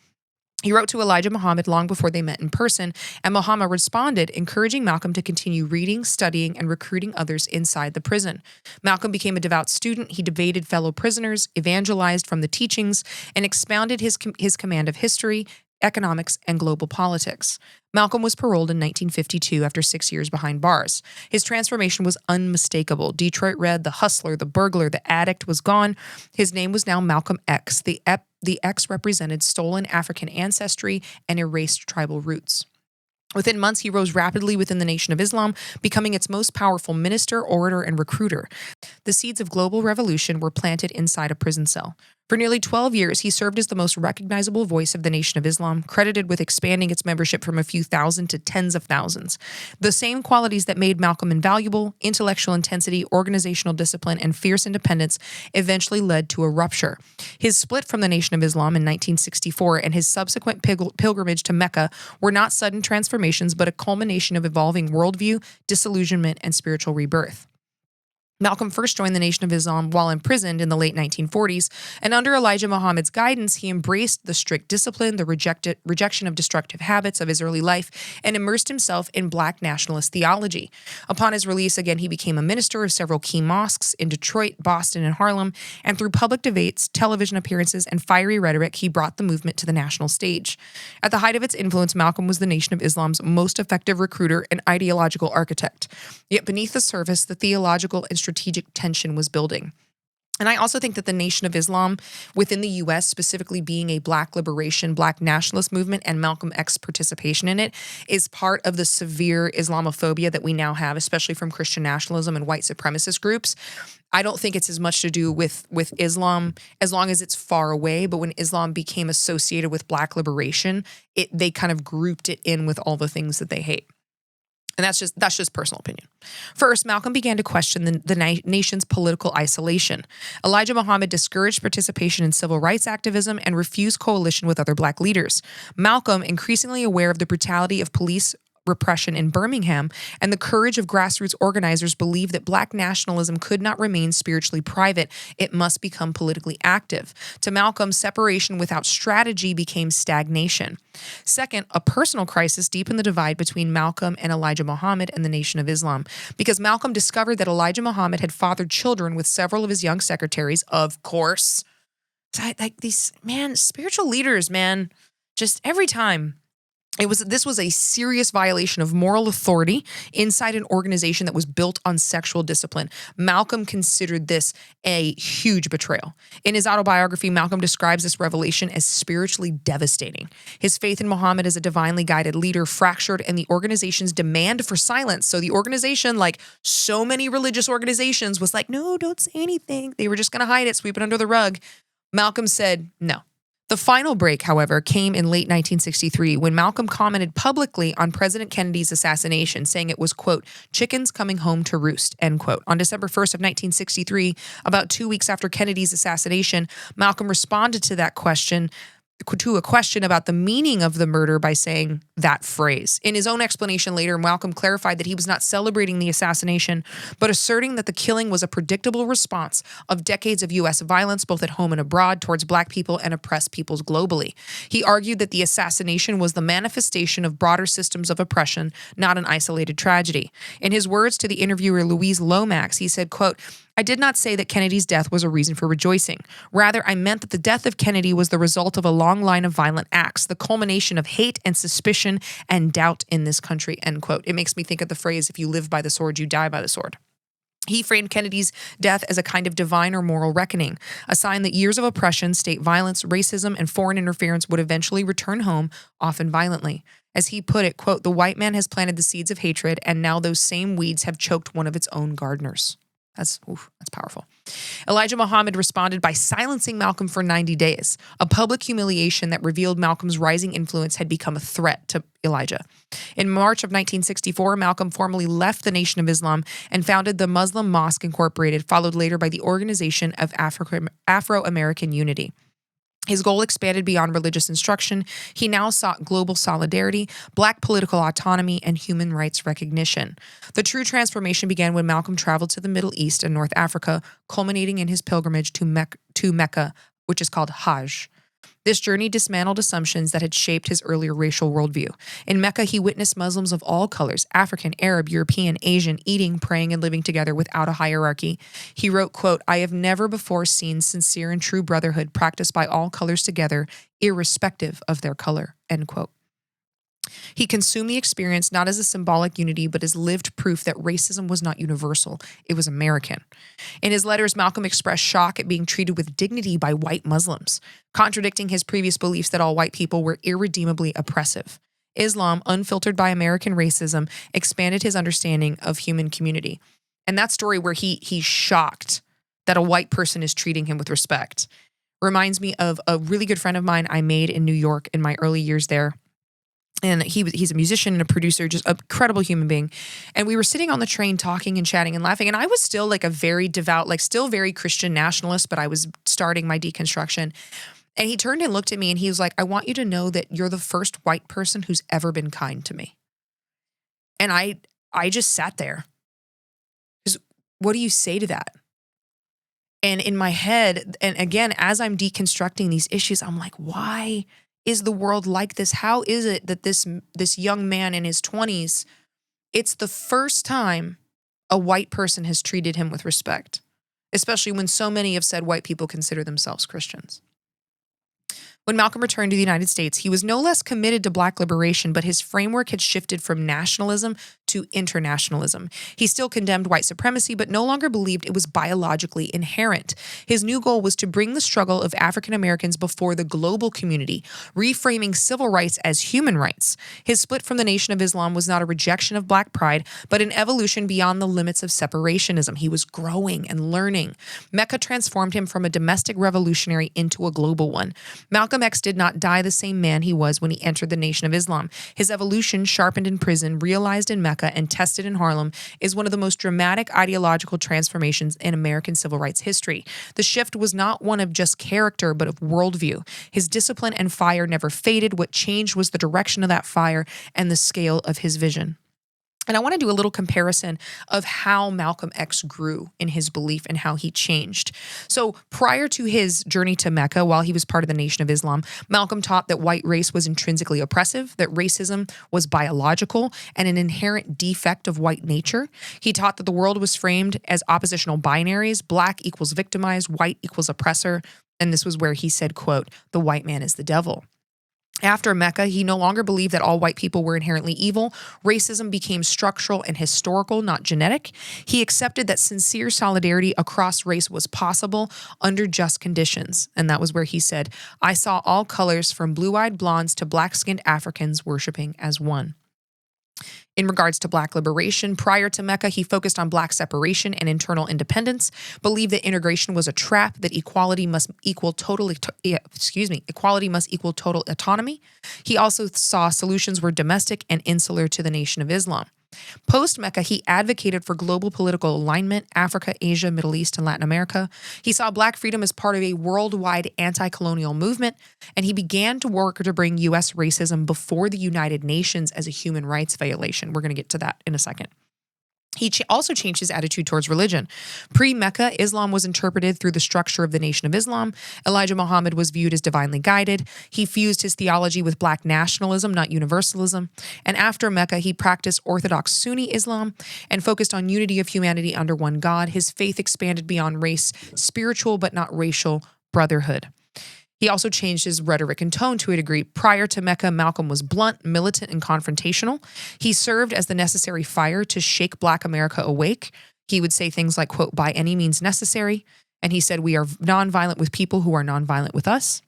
He wrote to Elijah Muhammad long before they met in person, and Muhammad responded, encouraging Malcolm to continue reading, studying, and recruiting others inside the prison. Malcolm became a devout student. He debated fellow prisoners, evangelized from the teachings, and expounded his command of history, economics, and global politics. Malcolm was paroled in 1952 after 6 years behind bars. His transformation was unmistakable. Detroit Red, the hustler, the burglar, the addict was gone. His name was now Malcolm X. The X represented stolen African ancestry and erased tribal roots. Within months, he rose rapidly within the Nation of Islam, becoming its most powerful minister, orator, and recruiter. The seeds of global revolution were planted inside a prison cell. For nearly 12 years, he served as the most recognizable voice of the Nation of Islam, credited with expanding its membership from a few thousand to tens of thousands. The same qualities that made Malcolm invaluable, intellectual intensity, organizational discipline, and fierce independence, eventually led to a rupture. His split from the Nation of Islam in 1964 and his subsequent pilgrimage to Mecca were not sudden transformations, but a culmination of evolving worldview, disillusionment, and spiritual rebirth. Malcolm first joined the Nation of Islam while imprisoned in the late 1940s, and under Elijah Muhammad's guidance, he embraced the strict discipline, the rejection of destructive habits of his early life, and immersed himself in Black nationalist theology. Upon his release, again, he became a minister of several key mosques in Detroit, Boston, and Harlem, and through public debates, television appearances, and fiery rhetoric, he brought the movement to the national stage. At the height of its influence, Malcolm was the Nation of Islam's most effective recruiter and ideological architect. Yet beneath the surface, the theological and strategic tension was building. And I also think that the Nation of Islam within the U.S., specifically being a Black liberation, Black nationalist movement, and Malcolm X's participation in it, is part of the severe Islamophobia that we now have, especially from Christian nationalism and white supremacist groups. I don't think it's as much to do with Islam as long as it's far away, but when Islam became associated with Black liberation, they kind of grouped it in with all the things that they hate. And that's just personal opinion. First, Malcolm began to question the nation's political isolation. Elijah Muhammad discouraged participation in civil rights activism and refused coalition with other Black leaders. Malcolm, increasingly aware of the brutality of police repression in Birmingham and the courage of grassroots organizers, believed that Black nationalism could not remain spiritually private. It must become politically active. To Malcolm, separation without strategy became stagnation. Second, a personal crisis deepened the divide between Malcolm and Elijah Muhammad and the Nation of Islam, because Malcolm discovered that Elijah Muhammad had fathered children with several of his young secretaries, of course. Like these, spiritual leaders, just every time. This was a serious violation of moral authority inside an organization that was built on sexual discipline. Malcolm considered this a huge betrayal. In his autobiography, Malcolm describes this revelation as spiritually devastating. His faith in Muhammad as a divinely guided leader fractured, and the organization's demand for silence. So the organization, like so many religious organizations, was like, no, don't say anything. They were just going to hide it, sweep it under the rug. Malcolm said, no. The final break, however, came in late 1963 when Malcolm commented publicly on President Kennedy's assassination, saying it was, quote, chickens coming home to roost, end quote. On December 1st of 1963, about 2 weeks after Kennedy's assassination, Malcolm responded to that question to a question about the meaning of the murder by saying that phrase. In his own explanation later, Malcolm clarified that he was not celebrating the assassination, but asserting that the killing was a predictable response of decades of U.S. violence, both at home and abroad, towards Black people and oppressed peoples globally. He argued that the assassination was the manifestation of broader systems of oppression, not an isolated tragedy. In his words to the interviewer Louise Lomax, he said, quote, "I did not say that Kennedy's death was a reason for rejoicing. Rather, I meant that the death of Kennedy was the result of a long line of violent acts, the culmination of hate and suspicion and doubt in this country," end quote. It makes me think of the phrase, if you live by the sword, you die by the sword. He framed Kennedy's death as a kind of divine or moral reckoning, a sign that years of oppression, state violence, racism, and foreign interference would eventually return home, often violently. As he put it, quote, "The white man has planted the seeds of hatred, and now those same weeds have choked one of its own gardeners." That's powerful. Elijah Muhammad responded by silencing Malcolm for 90 days. A public humiliation that revealed Malcolm's rising influence had become a threat to Elijah. In March of 1964, Malcolm formally left the Nation of Islam and founded the Muslim Mosque Incorporated, followed later by the Organization of Afro-American Unity. His goal expanded beyond religious instruction. He now sought global solidarity, Black political autonomy, and human rights recognition. The true transformation began when Malcolm traveled to the Middle East and North Africa, culminating in his pilgrimage to Mecca, which is called Hajj. This journey dismantled assumptions that had shaped his earlier racial worldview. In Mecca, he witnessed Muslims of all colors, African, Arab, European, Asian, eating, praying, and living together without a hierarchy. He wrote, quote, "I have never before seen sincere and true brotherhood practiced by all colors together, irrespective of their color," end quote. He consumed the experience not as a symbolic unity, but as lived proof that racism was not universal, it was American. In his letters, Malcolm expressed shock at being treated with dignity by white Muslims, contradicting his previous beliefs that all white people were irredeemably oppressive. Islam, unfiltered by American racism, expanded his understanding of human community. And that story where he's shocked that a white person is treating him with respect reminds me of a really good friend of mine I made in New York in my early years there. And he's a musician and a producer, just a credible human being. And we were sitting on the train talking and chatting and laughing. And I was still like a very devout, like still very Christian nationalist, but I was starting my deconstruction. And he turned and looked at me and he was like, "I want you to know that you're the first white person who's ever been kind to me." And I just sat there. What do you say to that? And in my head, and again, as I'm deconstructing these issues, I'm like, why is the world like this? How is it that this young man in his 20s, it's the first time a white person has treated him with respect, especially when so many have said white people consider themselves Christians. When Malcolm returned to the United States, he was no less committed to Black liberation, but his framework had shifted from nationalism to internationalism. He still condemned white supremacy, but no longer believed it was biologically inherent. His new goal was to bring the struggle of African Americans before the global community, reframing civil rights as human rights. His split from the Nation of Islam was not a rejection of Black pride, but an evolution beyond the limits of separationism. He was growing and learning. Mecca transformed him from a domestic revolutionary into a global one. Malcolm X did not die the same man he was when he entered the Nation of Islam. His evolution, sharpened in prison, realized in Mecca, and tested in Harlem, is one of the most dramatic ideological transformations in American civil rights history. The shift was not one of just character, but of worldview. His discipline and fire never faded. What changed was the direction of that fire and the scale of his vision. And I want to do a little comparison of how Malcolm X grew in his belief and how he changed. So prior to his journey to Mecca, while he was part of the Nation of Islam, Malcolm taught that white race was intrinsically oppressive, that racism was biological and an inherent defect of white nature. He taught that the world was framed as oppositional binaries, Black equals victimized, white equals oppressor. And this was where he said, quote, "The white man is the devil." After Mecca, he no longer believed that all white people were inherently evil. Racism became structural and historical, not genetic. He accepted that sincere solidarity across race was possible under just conditions. And that was where he said, "I saw all colors from blue-eyed blondes to black-skinned Africans worshiping as one." In regards to Black liberation, prior to Mecca, he focused on Black separation and internal independence, believed that integration was a trap, that equality must equal total autonomy. He also saw solutions were domestic and insular to the Nation of Islam. Post-Mecca, he advocated for global political alignment, Africa, Asia, Middle East, and Latin America. He saw Black freedom as part of a worldwide anti-colonial movement, and he began to work to bring U.S. racism before the United Nations as a human rights violation. We're going to get to that in a second. He also changed his attitude towards religion. Pre-Mecca, Islam was interpreted through the structure of the Nation of Islam. Elijah Muhammad was viewed as divinely guided. He fused his theology with Black nationalism, not universalism. And after Mecca, he practiced Orthodox Sunni Islam and focused on unity of humanity under one God. His faith expanded beyond race, spiritual but not racial brotherhood. He also changed his rhetoric and tone to a degree. Prior to Mecca, Malcolm was blunt, militant, and confrontational. He served as the necessary fire to shake Black America awake. He would say things like, quote, by any means necessary. And he said, we are nonviolent with people who are nonviolent with us.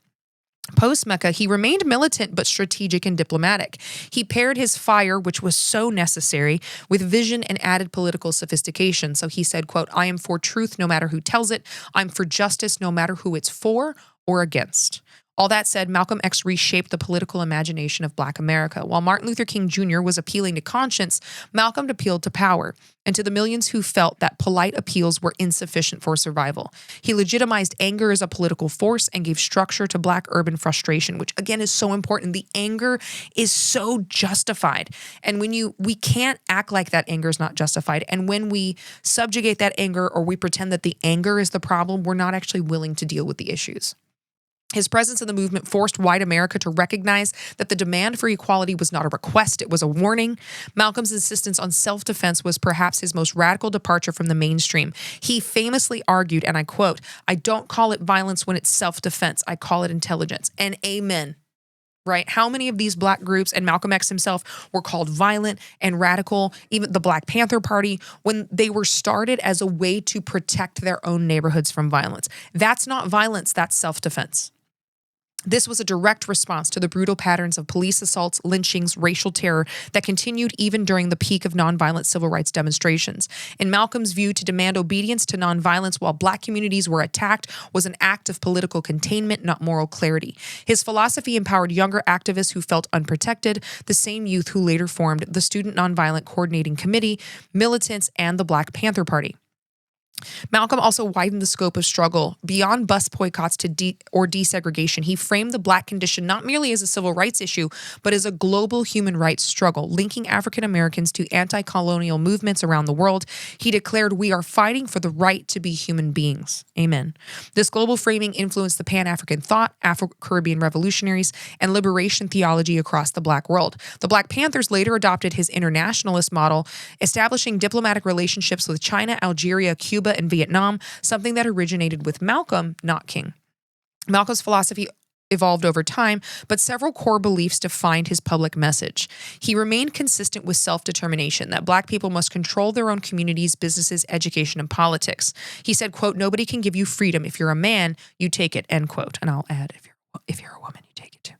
Post-Mecca, he remained militant but strategic and diplomatic. He paired his fire, which was so necessary, with vision and added political sophistication. So he said, quote, I am for truth no matter who tells it. I'm for justice no matter who it's for or against. All that said, Malcolm X reshaped the political imagination of Black America. While Martin Luther King Jr. was appealing to conscience, Malcolm appealed to power and to the millions who felt that polite appeals were insufficient for survival. He legitimized anger as a political force and gave structure to Black urban frustration, which again is so important. The anger is so justified. And we can't act like that anger is not justified. And when we subjugate that anger or we pretend that the anger is the problem, we're not actually willing to deal with the issues. His presence in the movement forced white America to recognize that the demand for equality was not a request, it was a warning. Malcolm's insistence on self-defense was perhaps his most radical departure from the mainstream. He famously argued, and I quote, I don't call it violence when it's self-defense, I call it intelligence. And amen. Right? How many of these Black groups, and Malcolm X himself, were called violent and radical, even the Black Panther Party, when they were started as a way to protect their own neighborhoods from violence? That's not violence, that's self-defense. This was a direct response to the brutal patterns of police assaults, lynchings, racial terror that continued even during the peak of nonviolent civil rights demonstrations. In Malcolm's view, to demand obedience to nonviolence while Black communities were attacked was an act of political containment, not moral clarity. His philosophy empowered younger activists who felt unprotected, the same youth who later formed the Student Nonviolent Coordinating Committee, militants, and the Black Panther Party. Malcolm also widened the scope of struggle beyond bus boycotts to desegregation. He framed the Black condition not merely as a civil rights issue, but as a global human rights struggle, linking African Americans to anti-colonial movements around the world. He declared, we are fighting for the right to be human beings. Amen. This global framing influenced the Pan-African thought, Afro-Caribbean revolutionaries, and liberation theology across the Black world. The Black Panthers later adopted his internationalist model, establishing diplomatic relationships with China, Algeria, Cuba, and Vietnam, something that originated with Malcolm, not King. Malcolm's philosophy evolved over time, but several core beliefs defined his public message. He remained consistent with self-determination, that Black people must control their own communities, businesses, education, and politics. He said, quote, nobody can give you freedom. If you're a man, you take it, end quote. And I'll add, if you're a woman, you take it too.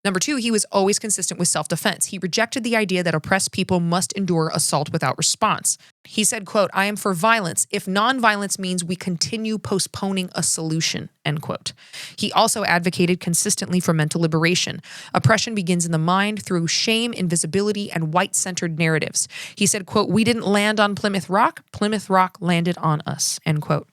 Number two, he was always consistent with self-defense. He rejected the idea that oppressed people must endure assault without response. He said, quote, I am for violence if nonviolence means we continue postponing a solution, end quote. He also advocated consistently for mental liberation. Oppression begins in the mind through shame, invisibility, and white-centered narratives. He said, quote, we didn't land on Plymouth Rock landed on us, end quote.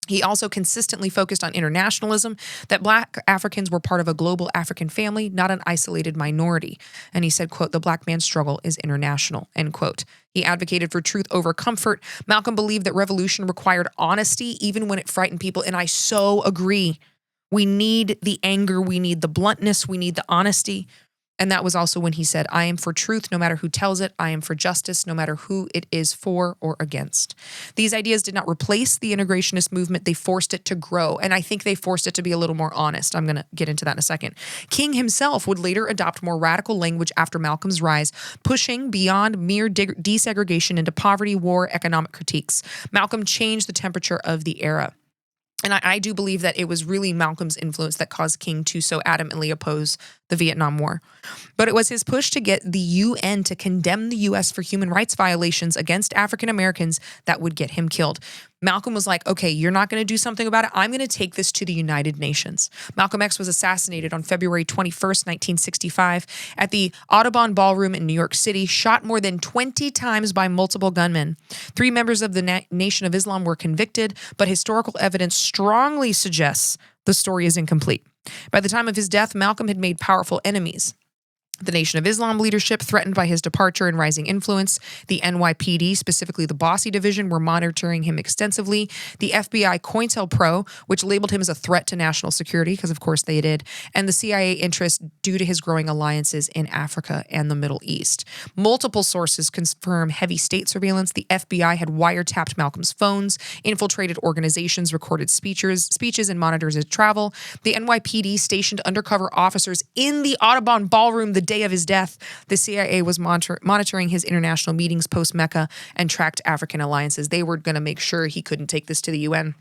He also consistently focused on internationalism, that Black Africans were part of a global African family, not an isolated minority. And he said, quote, the Black man's struggle is international, end quote. He advocated for truth over comfort. Malcolm believed that revolution required honesty, even when it frightened people. And I so agree. We need the anger. We need the bluntness. We need the honesty. And that was also when he said, I am for truth no matter who tells it. I am for justice no matter who it is for or against. These ideas did not replace the integrationist movement. They forced it to grow. And I think they forced it to be a little more honest. I'm going to get into that in a second. King himself would later adopt more radical language after Malcolm's rise, pushing beyond mere desegregation into poverty, war, economic critiques. Malcolm changed the temperature of the era. And I do believe that it was really Malcolm's influence that caused King to so adamantly oppose the Vietnam War. But it was his push to get the UN to condemn the U.S. for human rights violations against African Americans that would get him killed. Malcolm was like, okay, you're not going to do something about it. I'm going to take this to the United Nations. Malcolm X was assassinated on February 21st, 1965 at the Audubon Ballroom in New York City, shot more than 20 times by multiple gunmen. 3 members of the Nation of Islam were convicted, but historical evidence strongly suggests the story is incomplete. By the time of his death, Malcolm had made powerful enemies. The Nation of Islam leadership, threatened by his departure and rising influence. The NYPD, specifically the Bossy Division, were monitoring him extensively. The FBI COINTELPRO, which labeled him as a threat to national security, because of course they did, and the CIA interest due to his growing alliances in Africa and the Middle East. Multiple sources confirm heavy state surveillance. The FBI had wiretapped Malcolm's phones, infiltrated organizations, recorded speeches, and monitors his travel. The NYPD stationed undercover officers in the Audubon Ballroom the day of his death. The CIA was monitoring his international meetings post-Mecca and tracked African alliances. They were going to make sure he couldn't take this to the UN.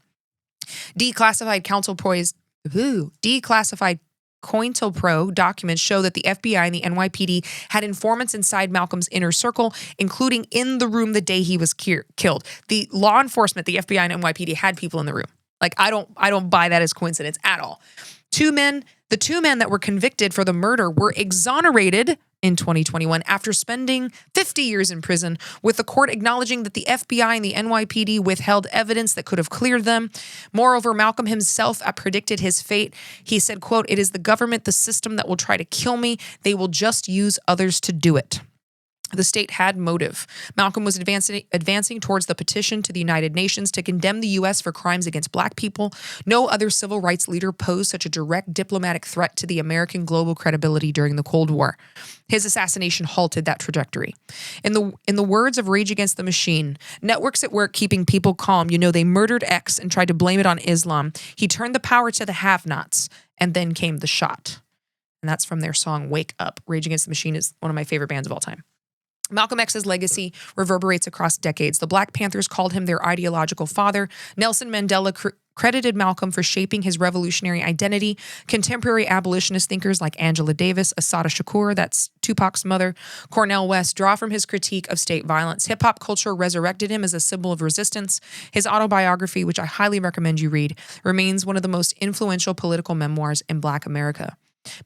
Declassified COINTELPRO documents show that the FBI and the NYPD had informants inside Malcolm's inner circle, including in the room the day he was killed. The law enforcement, the FBI and NYPD, had people in the room. Like, I don't buy that as coincidence at all. The 2 men that were convicted for the murder were exonerated in 2021 after spending 50 years in prison, with the court acknowledging that the FBI and the NYPD withheld evidence that could have cleared them. Moreover, Malcolm himself predicted his fate. He said, quote, "It is the government, the system that will try to kill me. They will just use others to do it." The state had motive. Malcolm was advancing towards the petition to the United Nations to condemn the U.S. for crimes against Black people. No other civil rights leader posed such a direct diplomatic threat to the American global credibility during the Cold War. His assassination halted that trajectory. In the words of Rage Against the Machine, networks at work keeping people calm. They murdered X and tried to blame it on Islam. He turned the power to the have-nots, and then came the shot. And that's from their song Wake Up. Rage Against the Machine is one of my favorite bands of all time. Malcolm X's legacy reverberates across decades. The Black Panthers called him their ideological father. Nelson Mandela credited Malcolm for shaping his revolutionary identity. Contemporary abolitionist thinkers like Angela Davis, Assata Shakur, that's Tupac's mother, Cornel West, draw from his critique of state violence. Hip-hop culture resurrected him as a symbol of resistance. His autobiography, which I highly recommend you read, remains one of the most influential political memoirs in Black America.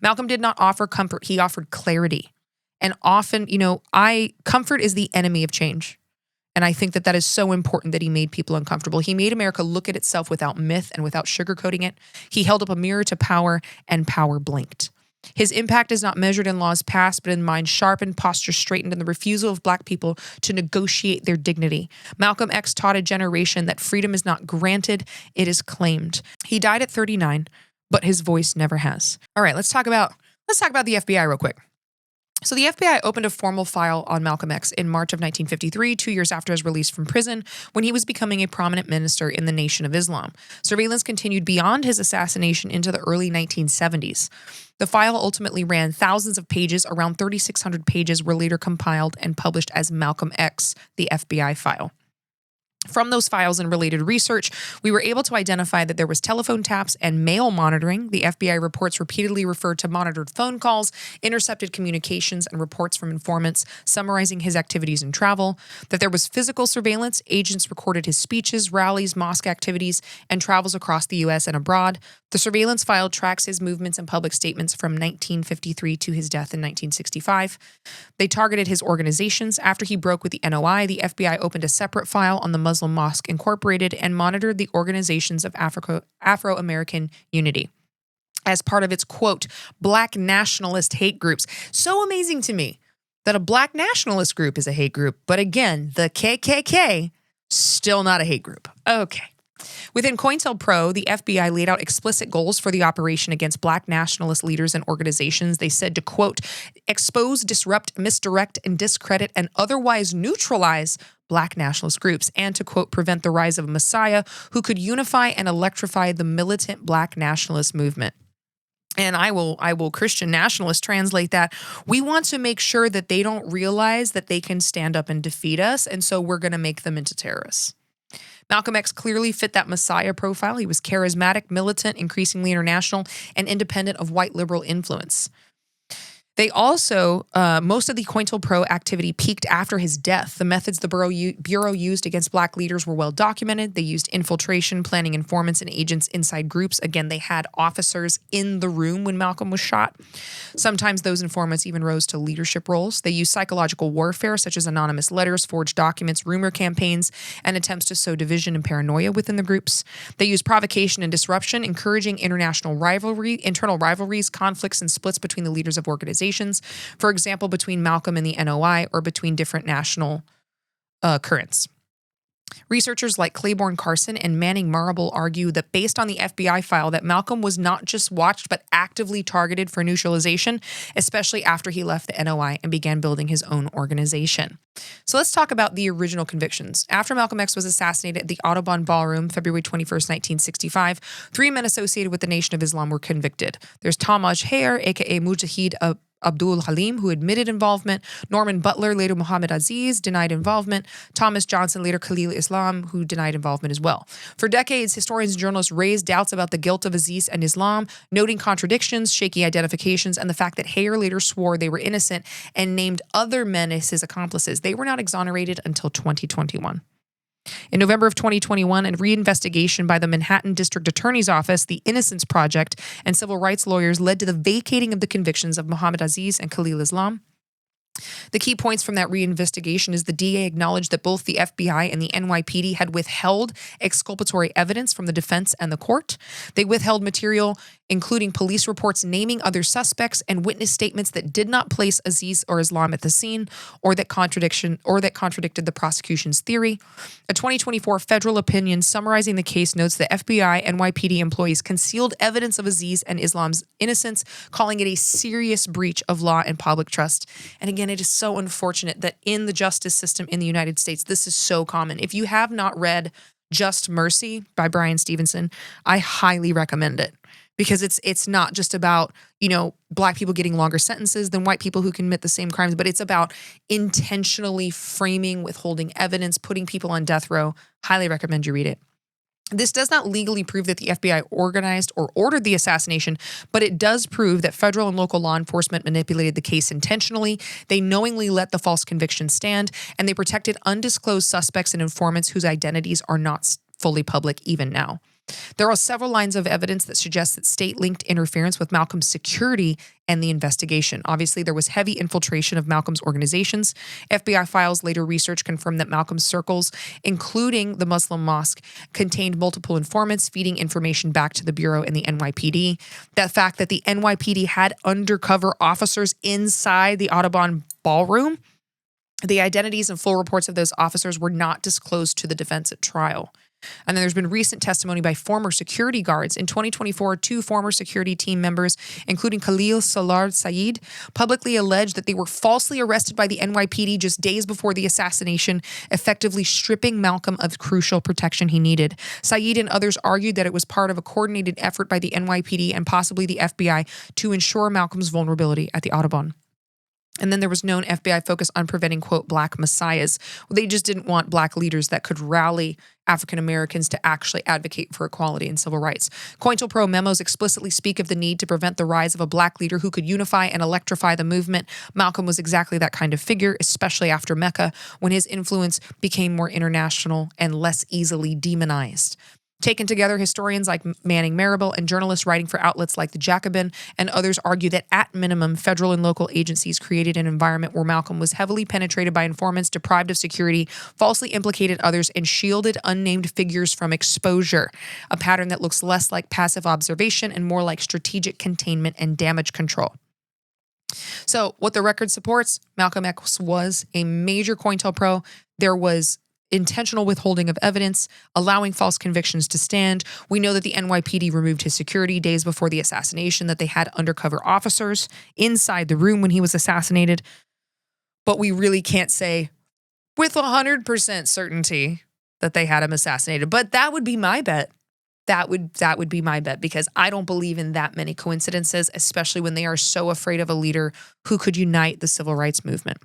Malcolm did not offer comfort. He offered clarity. And often, comfort is the enemy of change. And I think that is so important that he made people uncomfortable. He made America look at itself without myth and without sugarcoating it. He held up a mirror to power, and power blinked. His impact is not measured in laws passed, but in minds sharpened, postures straightened, and the refusal of Black people to negotiate their dignity. Malcolm X taught a generation that freedom is not granted, it is claimed. He died at 39, but his voice never has. All right, let's talk about the FBI real quick. So the FBI opened a formal file on Malcolm X in March of 1953, 2 years after his release from prison, when he was becoming a prominent minister in the Nation of Islam. Surveillance continued beyond his assassination into the early 1970s. The file ultimately ran thousands of pages. Around 3,600 pages were later compiled and published as Malcolm X, the FBI file. From those files and related research, we were able to identify that there was telephone taps and mail monitoring. The FBI reports repeatedly referred to monitored phone calls, intercepted communications, and reports from informants summarizing his activities and travel. That there was physical surveillance. Agents recorded his speeches, rallies, mosque activities, and travels across the U.S. and abroad. The surveillance file tracks his movements and public statements from 1953 to his death in 1965. They targeted his organizations. After he broke with the NOI, the FBI opened a separate file on the Muslim Mosque Incorporated and monitored the organizations of Afro-American unity as part of its, quote, Black nationalist hate groups. So amazing to me that a Black nationalist group is a hate group. But again, the KKK, still not a hate group. Okay. Within COINTELPRO, the FBI laid out explicit goals for the operation against Black nationalist leaders and organizations. They said to, quote, expose, disrupt, misdirect, and discredit and otherwise neutralize Black nationalist groups, and to, quote, prevent the rise of a messiah who could unify and electrify the militant Black nationalist movement. And I will Christian nationalist translate that. We want to make sure that they don't realize that they can stand up and defeat us, and so we're going to make them into terrorists. Malcolm X clearly fit that messiah profile. He was charismatic, militant, increasingly international, and independent of white liberal influence. They also, most of the COINTELPRO activity peaked after his death. The methods the Bureau used against Black leaders were well documented. They used infiltration, planning informants and agents inside groups. Again, they had officers in the room when Malcolm was shot. Sometimes those informants even rose to leadership roles. They used psychological warfare, such as anonymous letters, forged documents, rumor campaigns, and attempts to sow division and paranoia within the groups. They used provocation and disruption, encouraging internal rivalries, conflicts, and splits between the leaders of organizations. For example, between Malcolm and the NOI or between different national currents. Researchers like Claiborne Carson and Manning Marable argue that based on the FBI file that Malcolm was not just watched but actively targeted for neutralization, especially after he left the NOI and began building his own organization. So let's talk about the original convictions. After Malcolm X was assassinated at the Audubon Ballroom, February 21st, 1965, 3 men associated with the Nation of Islam were convicted. There's Tamaj Hayer, aka Mujahid Abdul Halim, who admitted involvement. Norman Butler, later Muhammad Aziz, denied involvement. Thomas Johnson, later Khalil Islam, who denied involvement as well. For decades, historians and journalists raised doubts about the guilt of Aziz and Islam, noting contradictions, shaky identifications, and the fact that Hayer later swore they were innocent and named other men as his accomplices. They were not exonerated until 2021. In November of 2021, a reinvestigation by the Manhattan District Attorney's Office, the Innocence Project, and civil rights lawyers led to the vacating of the convictions of Muhammad Aziz and Khalil Islam. The key points from that reinvestigation is the DA acknowledged that both the FBI and the NYPD had withheld exculpatory evidence from the defense and the court. They withheld material, including police reports naming other suspects and witness statements that did not place Aziz or Islam at the scene or that contradicted the prosecution's theory. A 2024 federal opinion summarizing the case notes that FBI and NYPD employees concealed evidence of Aziz and Islam's innocence, calling it a serious breach of law and public trust. And again, it is so unfortunate that in the justice system in the United States, this is so common. If you have not read Just Mercy by Bryan Stevenson, I highly recommend it. Because it's not just about, Black people getting longer sentences than white people who commit the same crimes, but it's about intentionally framing, withholding evidence, putting people on death row. Highly recommend you read it. This does not legally prove that the FBI organized or ordered the assassination, but it does prove that federal and local law enforcement manipulated the case intentionally. They knowingly let the false conviction stand, and they protected undisclosed suspects and informants whose identities are not fully public even now. There are several lines of evidence that suggest that state-linked interference with Malcolm's security and the investigation. Obviously, there was heavy infiltration of Malcolm's organizations. FBI files, later research confirmed that Malcolm's circles, including the Muslim mosque, contained multiple informants feeding information back to the Bureau and the NYPD. The fact that the NYPD had undercover officers inside the Audubon Ballroom, the identities and full reports of those officers were not disclosed to the defense at trial. And then there's been recent testimony by former security guards. In 2024, 2 former security team members, including Khalil Salard Saeed, publicly alleged that they were falsely arrested by the NYPD just days before the assassination, effectively stripping Malcolm of crucial protection he needed. Saeed and others argued that it was part of a coordinated effort by the NYPD and possibly the FBI to ensure Malcolm's vulnerability at the Audubon. And then there was known FBI focus on preventing, quote, Black messiahs. Well, they just didn't want Black leaders that could rally African Americans to actually advocate for equality and civil rights. COINTELPRO memos explicitly speak of the need to prevent the rise of a Black leader who could unify and electrify the movement. Malcolm was exactly that kind of figure, especially after Mecca, when his influence became more international and less easily demonized. Taken together, historians like Manning Marable and journalists writing for outlets like The Jacobin and others argue that at minimum, federal and local agencies created an environment where Malcolm was heavily penetrated by informants, deprived of security, falsely implicated others, and shielded unnamed figures from exposure, a pattern that looks less like passive observation and more like strategic containment and damage control. So what the record supports, Malcolm X was a major COINTELPRO. There was intentional withholding of evidence, allowing false convictions to stand. We know that the NYPD removed his security days before the assassination, that they had undercover officers inside the room when he was assassinated. But we really can't say with 100% certainty that they had him assassinated. But that would be my bet. That would be my bet, because I don't believe in that many coincidences, especially when they are so afraid of a leader who could unite the civil rights movement.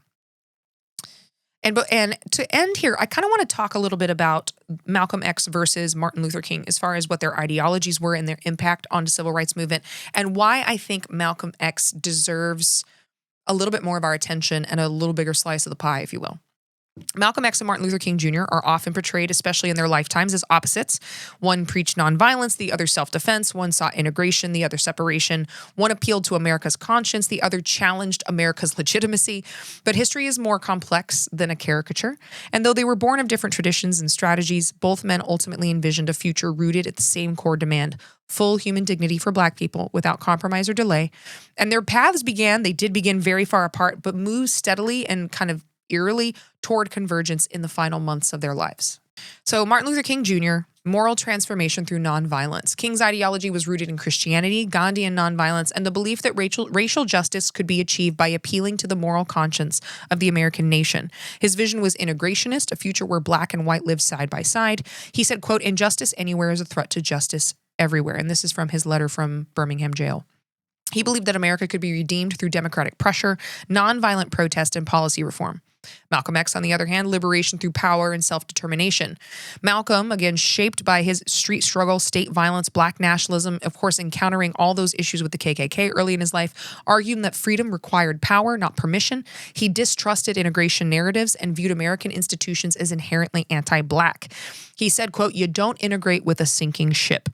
And to end here, I kind of want to talk a little bit about Malcolm X versus Martin Luther King as far as what their ideologies were and their impact on the civil rights movement, and why I think Malcolm X deserves a little bit more of our attention and a little bigger slice of the pie, if you will. Malcolm X and Martin Luther King Jr. are often portrayed, especially in their lifetimes, as opposites. One preached nonviolence, the other self-defense. One sought integration, the other separation. One appealed to America's conscience, the other challenged America's legitimacy. But history is more complex than a caricature. And though they were born of different traditions and strategies, both men ultimately envisioned a future rooted at the same core demand: full human dignity for Black people without compromise or delay. And their paths did begin very far apart, but moved steadily and kind of eerily toward convergence in the final months of their lives. So Martin Luther King Jr., moral transformation through nonviolence. King's ideology was rooted in Christianity, Gandhian nonviolence, and the belief that racial justice could be achieved by appealing to the moral conscience of the American nation. His vision was integrationist, a future where Black and white lived side by side. He said, quote, "Injustice anywhere is a threat to justice everywhere." And this is from his letter from Birmingham jail. He believed that America could be redeemed through democratic pressure, nonviolent protest, and policy reform. Malcolm X, on the other hand, liberation through power and self-determination. Malcolm, again, shaped by his street struggle, state violence, Black nationalism, of course, encountering all those issues with the KKK early in his life, arguing that freedom required power, not permission. He distrusted integration narratives and viewed American institutions as inherently anti-Black. He said, quote, "You don't integrate with a sinking ship."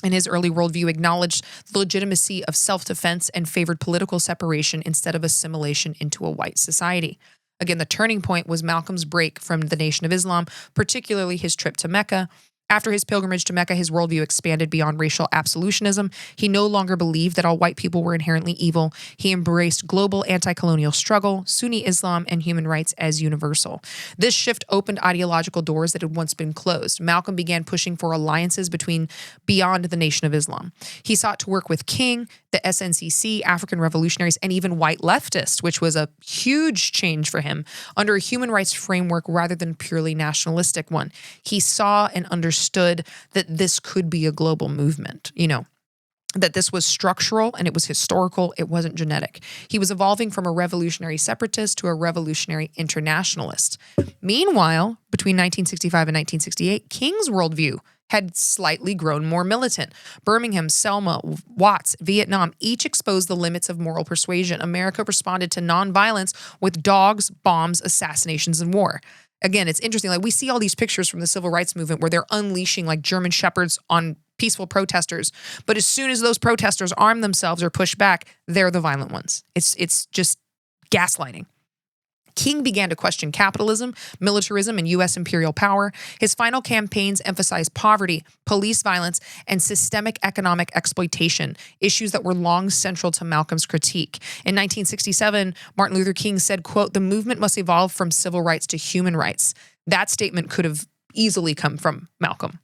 And his early worldview acknowledged the legitimacy of self-defense and favored political separation instead of assimilation into a white society. Again, the turning point was Malcolm's break from the Nation of Islam, particularly his trip to Mecca. After his pilgrimage to Mecca, his worldview expanded beyond racial absolutionism. He no longer believed that all white people were inherently evil. He embraced global anti-colonial struggle, Sunni Islam, and human rights as universal. This shift opened ideological doors that had once been closed. Malcolm began pushing for alliances beyond the Nation of Islam. He sought to work with King, the SNCC, African revolutionaries, and even white leftists, which was a huge change for him, under a human rights framework rather than purely nationalistic one. He saw and understood that this could be a global movement, that this was structural and it was historical. It wasn't genetic. He was evolving from a revolutionary separatist to a revolutionary internationalist. Meanwhile, between 1965 and 1968, King's worldview had slightly grown more militant. Birmingham, Selma, Watts, Vietnam each exposed the limits of moral persuasion. America responded to nonviolence with dogs, bombs, assassinations, and war. Again, it's interesting. Like, we see all these pictures from the civil rights movement where they're unleashing like German shepherds on peaceful protesters. But as soon as those protesters arm themselves or push back, they're the violent ones. It's just gaslighting. King began to question capitalism, militarism, and U.S. imperial power. His final campaigns emphasized poverty, police violence, and systemic economic exploitation, issues that were long central to Malcolm's critique. In 1967, Martin Luther King said, quote, "The movement must evolve from civil rights to human rights." That statement could have easily come from Malcolm.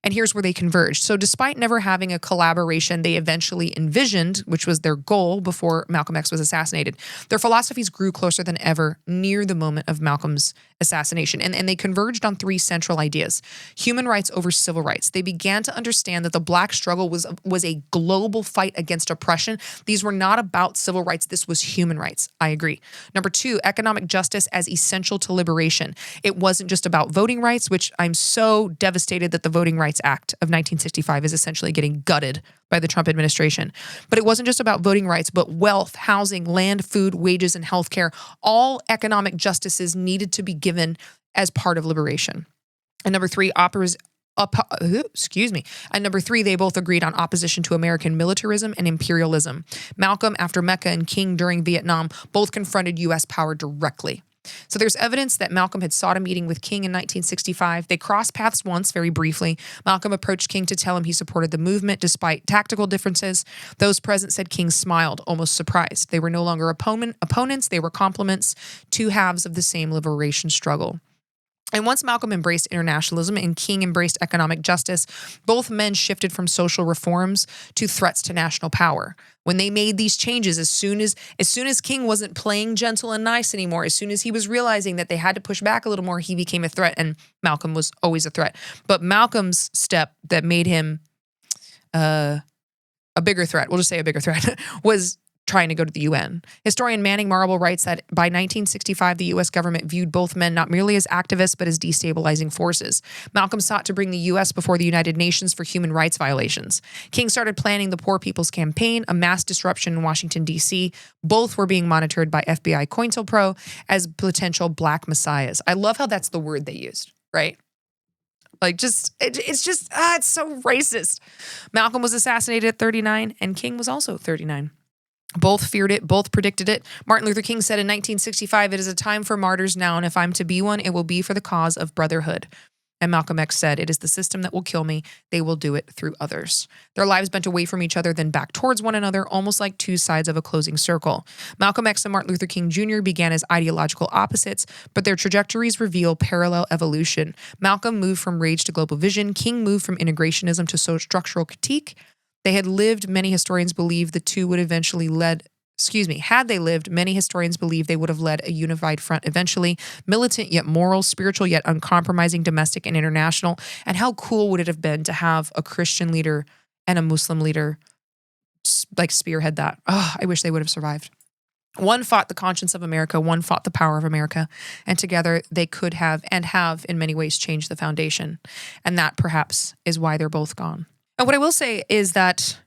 And here's where they converged. So despite never having a collaboration they eventually envisioned, which was their goal before Malcolm X was assassinated, their philosophies grew closer than ever near the moment of Malcolm's assassination. And they converged on three central ideas: human rights over civil rights. They began to understand that the Black struggle was a global fight against oppression. These were not about civil rights. This was human rights. I agree. Number two, economic justice as essential to liberation. It wasn't just about voting rights, which I'm so devastated that the Voting Rights Act of 1965 is essentially getting gutted by the Trump administration. But it wasn't just about voting rights, but wealth, housing, land, food, wages, and healthcare. All economic justices needed to be given as part of liberation. And number three, And number three, they both agreed on opposition to American militarism and imperialism. Malcolm after Mecca and King during Vietnam both confronted U.S. power directly. So there's evidence that Malcolm had sought a meeting with King in 1965. They crossed paths once, very briefly. Malcolm approached King to tell him he supported the movement despite tactical differences. Those present said King smiled, almost surprised. They were no longer opponents, they were complements, two halves of the same liberation struggle. And once Malcolm embraced internationalism and King embraced economic justice, both men shifted from social reforms to threats to national power. When they made these changes, as soon as King wasn't playing gentle and nice anymore, as soon as he was realizing that they had to push back a little more, he became a threat, and Malcolm was always a threat. But Malcolm's step that made him a bigger threat, we'll just say a bigger threat, was trying to go to the UN. Historian Manning Marable writes that by 1965, the U.S. government viewed both men not merely as activists, but as destabilizing forces. Malcolm sought to bring the U.S. before the United Nations for human rights violations. King started planning the Poor People's Campaign, a mass disruption in Washington, D.C. Both were being monitored by FBI COINTELPRO as potential black messiahs. I love how that's the word they used, right? Like, it's so racist. Malcolm was assassinated at 39, and King was also 39. Both feared it, both predicted it. Martin Luther King said in 1965, "It is a time for martyrs now, and if I'm to be one, it will be for the cause of brotherhood." And Malcolm X said, "It is the system that will kill me. They will do it through others." Their lives bent away from each other, then back towards one another, almost like two sides of a closing circle. Malcolm X and Martin Luther King Jr. began as ideological opposites, but their trajectories reveal parallel evolution. Malcolm moved from rage to global vision. King moved from integrationism to social structural critique. They had lived, many historians believe the two would eventually had they lived, many historians believe they would have led a unified front eventually, militant yet moral, spiritual yet uncompromising, domestic and international. And how cool would it have been to have a Christian leader and a Muslim leader like spearhead that? Oh, I wish they would have survived. One fought the conscience of America, one fought the power of America, and together they could have and have in many ways changed the foundation. And that perhaps is why they're both gone. And what I will say is that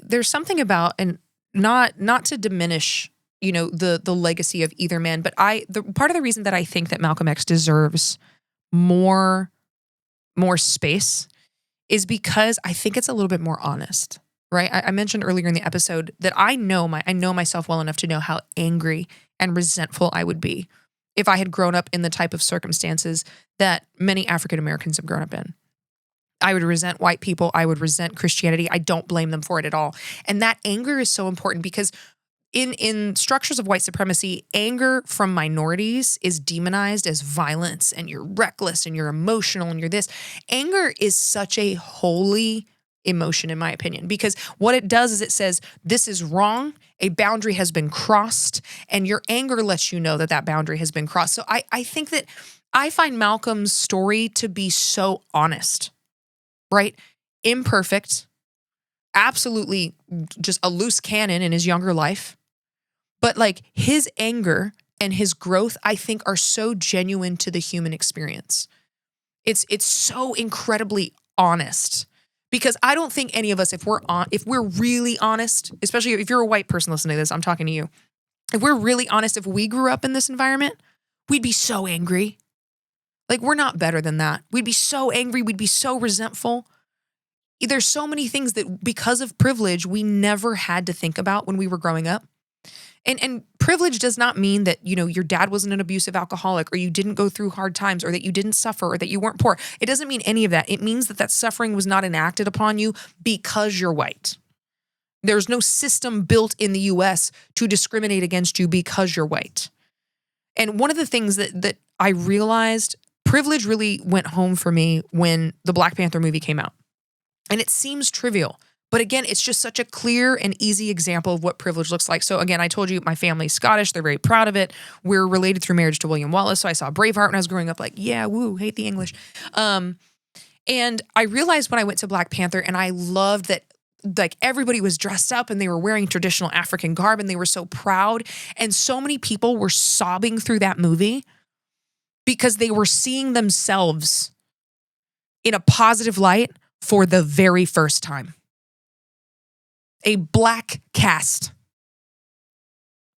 there's something about, and not to diminish, the legacy of either man, but the part of the reason that I think that Malcolm X deserves more space is because I think it's a little bit more honest, right? I mentioned earlier in the episode that I know myself well enough to know how angry and resentful I would be if I had grown up in the type of circumstances that many African Americans have grown up in. I would resent white people. I would resent Christianity. I don't blame them for it at all. And that anger is so important because in structures of white supremacy, anger from minorities is demonized as violence, and you're reckless and you're emotional and you're this. Anger is such a holy emotion, in my opinion, because what it does is it says, this is wrong. A boundary has been crossed, and your anger lets you know that that boundary has been crossed. So I think that I find Malcolm's story to be so honest. Right? Imperfect, absolutely just a loose cannon in his younger life. But like his anger and his growth, I think, are so genuine to the human experience. It's so incredibly honest, because I don't think any of us, if we're really honest, especially if you're a white person listening to this, I'm talking to you. If we're really honest, if we grew up in this environment, we'd be so angry. Like, we're not better than that. We'd be so angry. We'd be so resentful. There's so many things that because of privilege, we never had to think about when we were growing up. And privilege does not mean that, your dad wasn't an abusive alcoholic, or you didn't go through hard times, or that you didn't suffer, or that you weren't poor. It doesn't mean any of that. It means that suffering was not enacted upon you because you're white. There's no system built in the U.S. to discriminate against you because you're white. And one of the things that I realized, privilege really went home for me when the Black Panther movie came out. And it seems trivial, but again, it's just such a clear and easy example of what privilege looks like. So again, I told you my family's Scottish. They're very proud of it. We're related through marriage to William Wallace. So I saw Braveheart when I was growing up, like, yeah, woo, hate the English. And I realized when I went to Black Panther, and I loved that, like, everybody was dressed up and they were wearing traditional African garb and they were so proud. And so many people were sobbing through that movie because they were seeing themselves in a positive light for the very first time. A Black cast.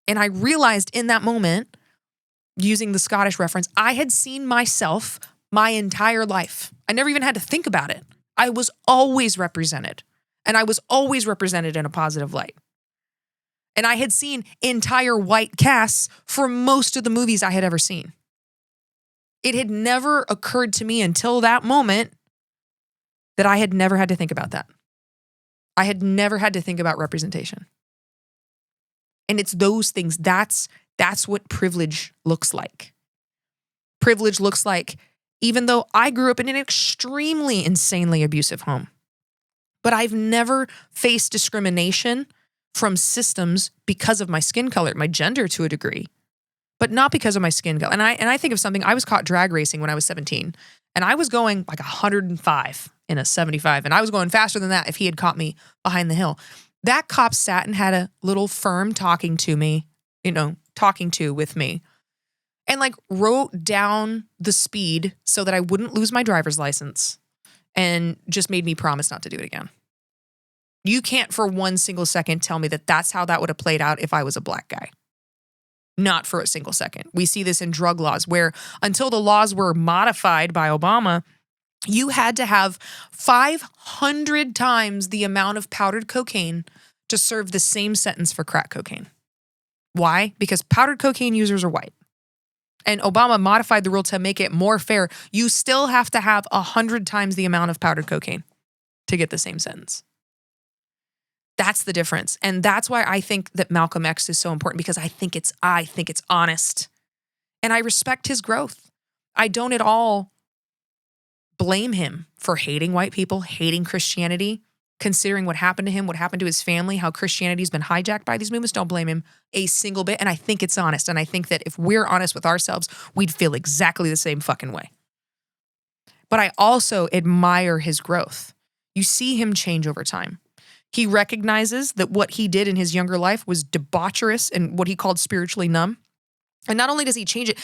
And I realized in that moment, using the Scottish reference, I had seen myself my entire life. I never even had to think about it. I was always represented. And I was always represented in a positive light. And I had seen entire white casts for most of the movies I had ever seen. It had never occurred to me until that moment that I had never had to think about that. I had never had to think about representation. And it's those things, that's what privilege looks like. Privilege looks like, even though I grew up in an extremely insanely abusive home, but I've never faced discrimination from systems because of my skin color, my gender to a degree, but not because of my skin color. And I think of something, I was caught drag racing when I was 17, and I was going like 105 in a 75, and I was going faster than that if he had caught me behind the hill. That cop sat and had a little firm talking to with me, and like wrote down the speed so that I wouldn't lose my driver's license, and just made me promise not to do it again. You can't for one single second tell me that that's how that would have played out if I was a black guy. Not for a single second. We see this in drug laws where until the laws were modified by Obama, you had to have 500 times the amount of powdered cocaine to serve the same sentence for crack cocaine. Why? Because powdered cocaine users are white. And Obama modified the rule to make it more fair. You still have to have 100 times the amount of powdered cocaine to get the same sentence. That's the difference. And that's why I think that Malcolm X is so important, because I think it's honest. And I respect his growth. I don't at all blame him for hating white people, hating Christianity, considering what happened to him, what happened to his family, how Christianity's been hijacked by these movements. Don't blame him a single bit. And I think it's honest. And I think that if we're honest with ourselves, we'd feel exactly the same fucking way. But I also admire his growth. You see him change over time. He recognizes that what he did in his younger life was debaucherous and what he called spiritually numb. And not only does he change it,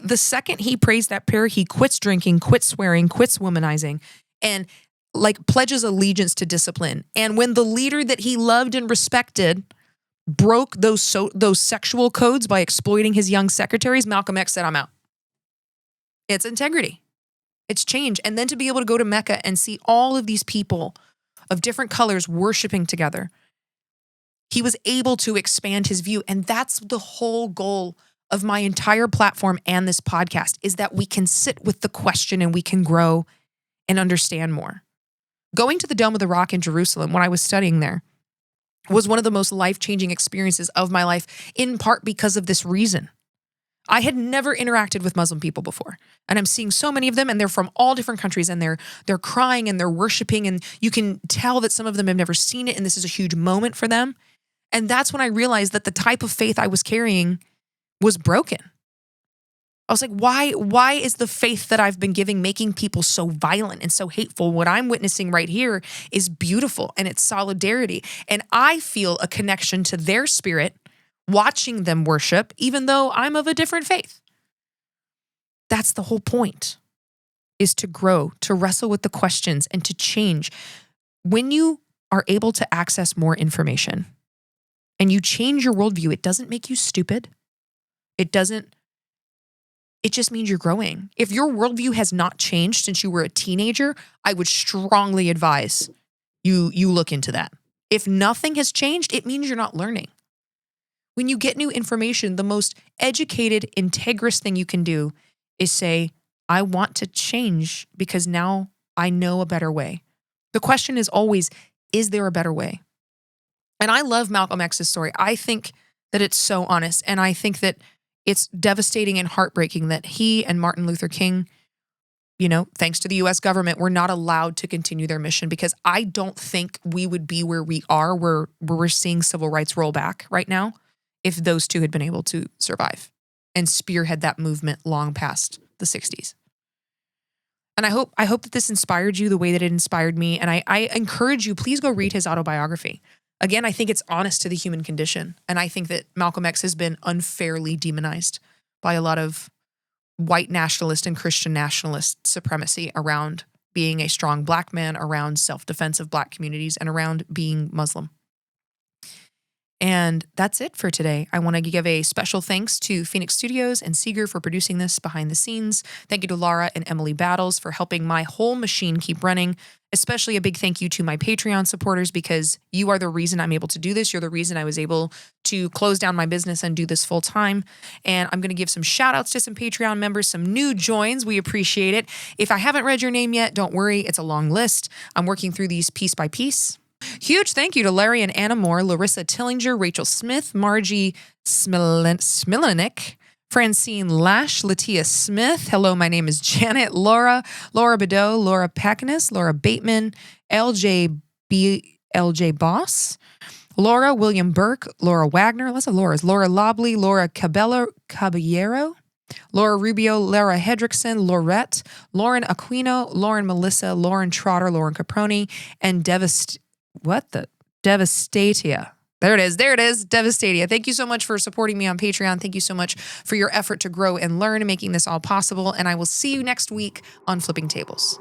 the second he prays that prayer, he quits drinking, quits swearing, quits womanizing, and like pledges allegiance to discipline. And when the leader that he loved and respected broke those sexual codes by exploiting his young secretaries, Malcolm X said, I'm out. It's integrity. It's change. And then to be able to go to Mecca and see all of these people of different colors worshiping together, he was able to expand his view. And that's the whole goal of my entire platform and this podcast, is that we can sit with the question and we can grow and understand more. Going to the Dome of the Rock in Jerusalem when I was studying there was one of the most life-changing experiences of my life, in part because of this reason. I had never interacted with Muslim people before, and I'm seeing so many of them, and they're from all different countries, and they're crying and they're worshiping, and you can tell that some of them have never seen it, and this is a huge moment for them. And that's when I realized that the type of faith I was carrying was broken. I was like, why is the faith that I've been giving making people so violent and so hateful? What I'm witnessing right here is beautiful, and it's solidarity. And I feel a connection to their spirit watching them worship, even though I'm of a different faith. That's the whole point, is to grow, to wrestle with the questions, and to change. When you are able to access more information and you change your worldview, it doesn't make you stupid. It just means you're growing. If your worldview has not changed since you were a teenager, I would strongly advise you look into that. If nothing has changed, it means you're not learning. When you get new information, the most educated, integrous thing you can do is say, I want to change because now I know a better way. The question is always, is there a better way? And I love Malcolm X's story. I think that it's so honest. And I think that it's devastating and heartbreaking that he and Martin Luther King, thanks to the US government, were not allowed to continue their mission, because I don't think we would be where we are, where we're seeing civil rights roll back right now, if those two had been able to survive and spearhead that movement long past the 60s. And I hope that this inspired you the way that it inspired me. And I encourage you, please go read his autobiography. Again, I think it's honest to the human condition. And I think that Malcolm X has been unfairly demonized by a lot of white nationalist and Christian nationalist supremacy around being a strong black man, around self-defense of black communities, and around being Muslim. And that's it for today. I want to give a special thanks to Phoenix Studios and Seeger for producing this behind the scenes. Thank you to Laura and Emily Battles for helping my whole machine keep running. Especially a big thank you to my Patreon supporters, because you are the reason I'm able to do this. You're the reason I was able to close down my business and do this full time. And I'm going to give some shout outs to some Patreon members, some new joins. We appreciate it. If I haven't read your name yet, don't worry. It's a long list. I'm working through these piece by piece. Huge thank you to Larry and Anna Moore, Larissa Tillinger, Rachel Smith, Margie Smilenick, Francine Lash, Latia Smith. Hello, my name is Janet. Laura Bedeau, Laura Packanis, Laura Bateman, LJ Boss, Laura William Burke, Laura Wagner, lots of Lauras, Laura Lobley, Laura Caballero, Laura Rubio, Lara Hedrickson, Laurette, Lauren Aquino, Lauren Melissa, Lauren Trotter, Lauren Caproni, and Devastatia. There it is. There it is. Devastatia. Thank you so much for supporting me on Patreon. Thank you so much for your effort to grow and learn, making this all possible. And I will see you next week on Flipping Tables.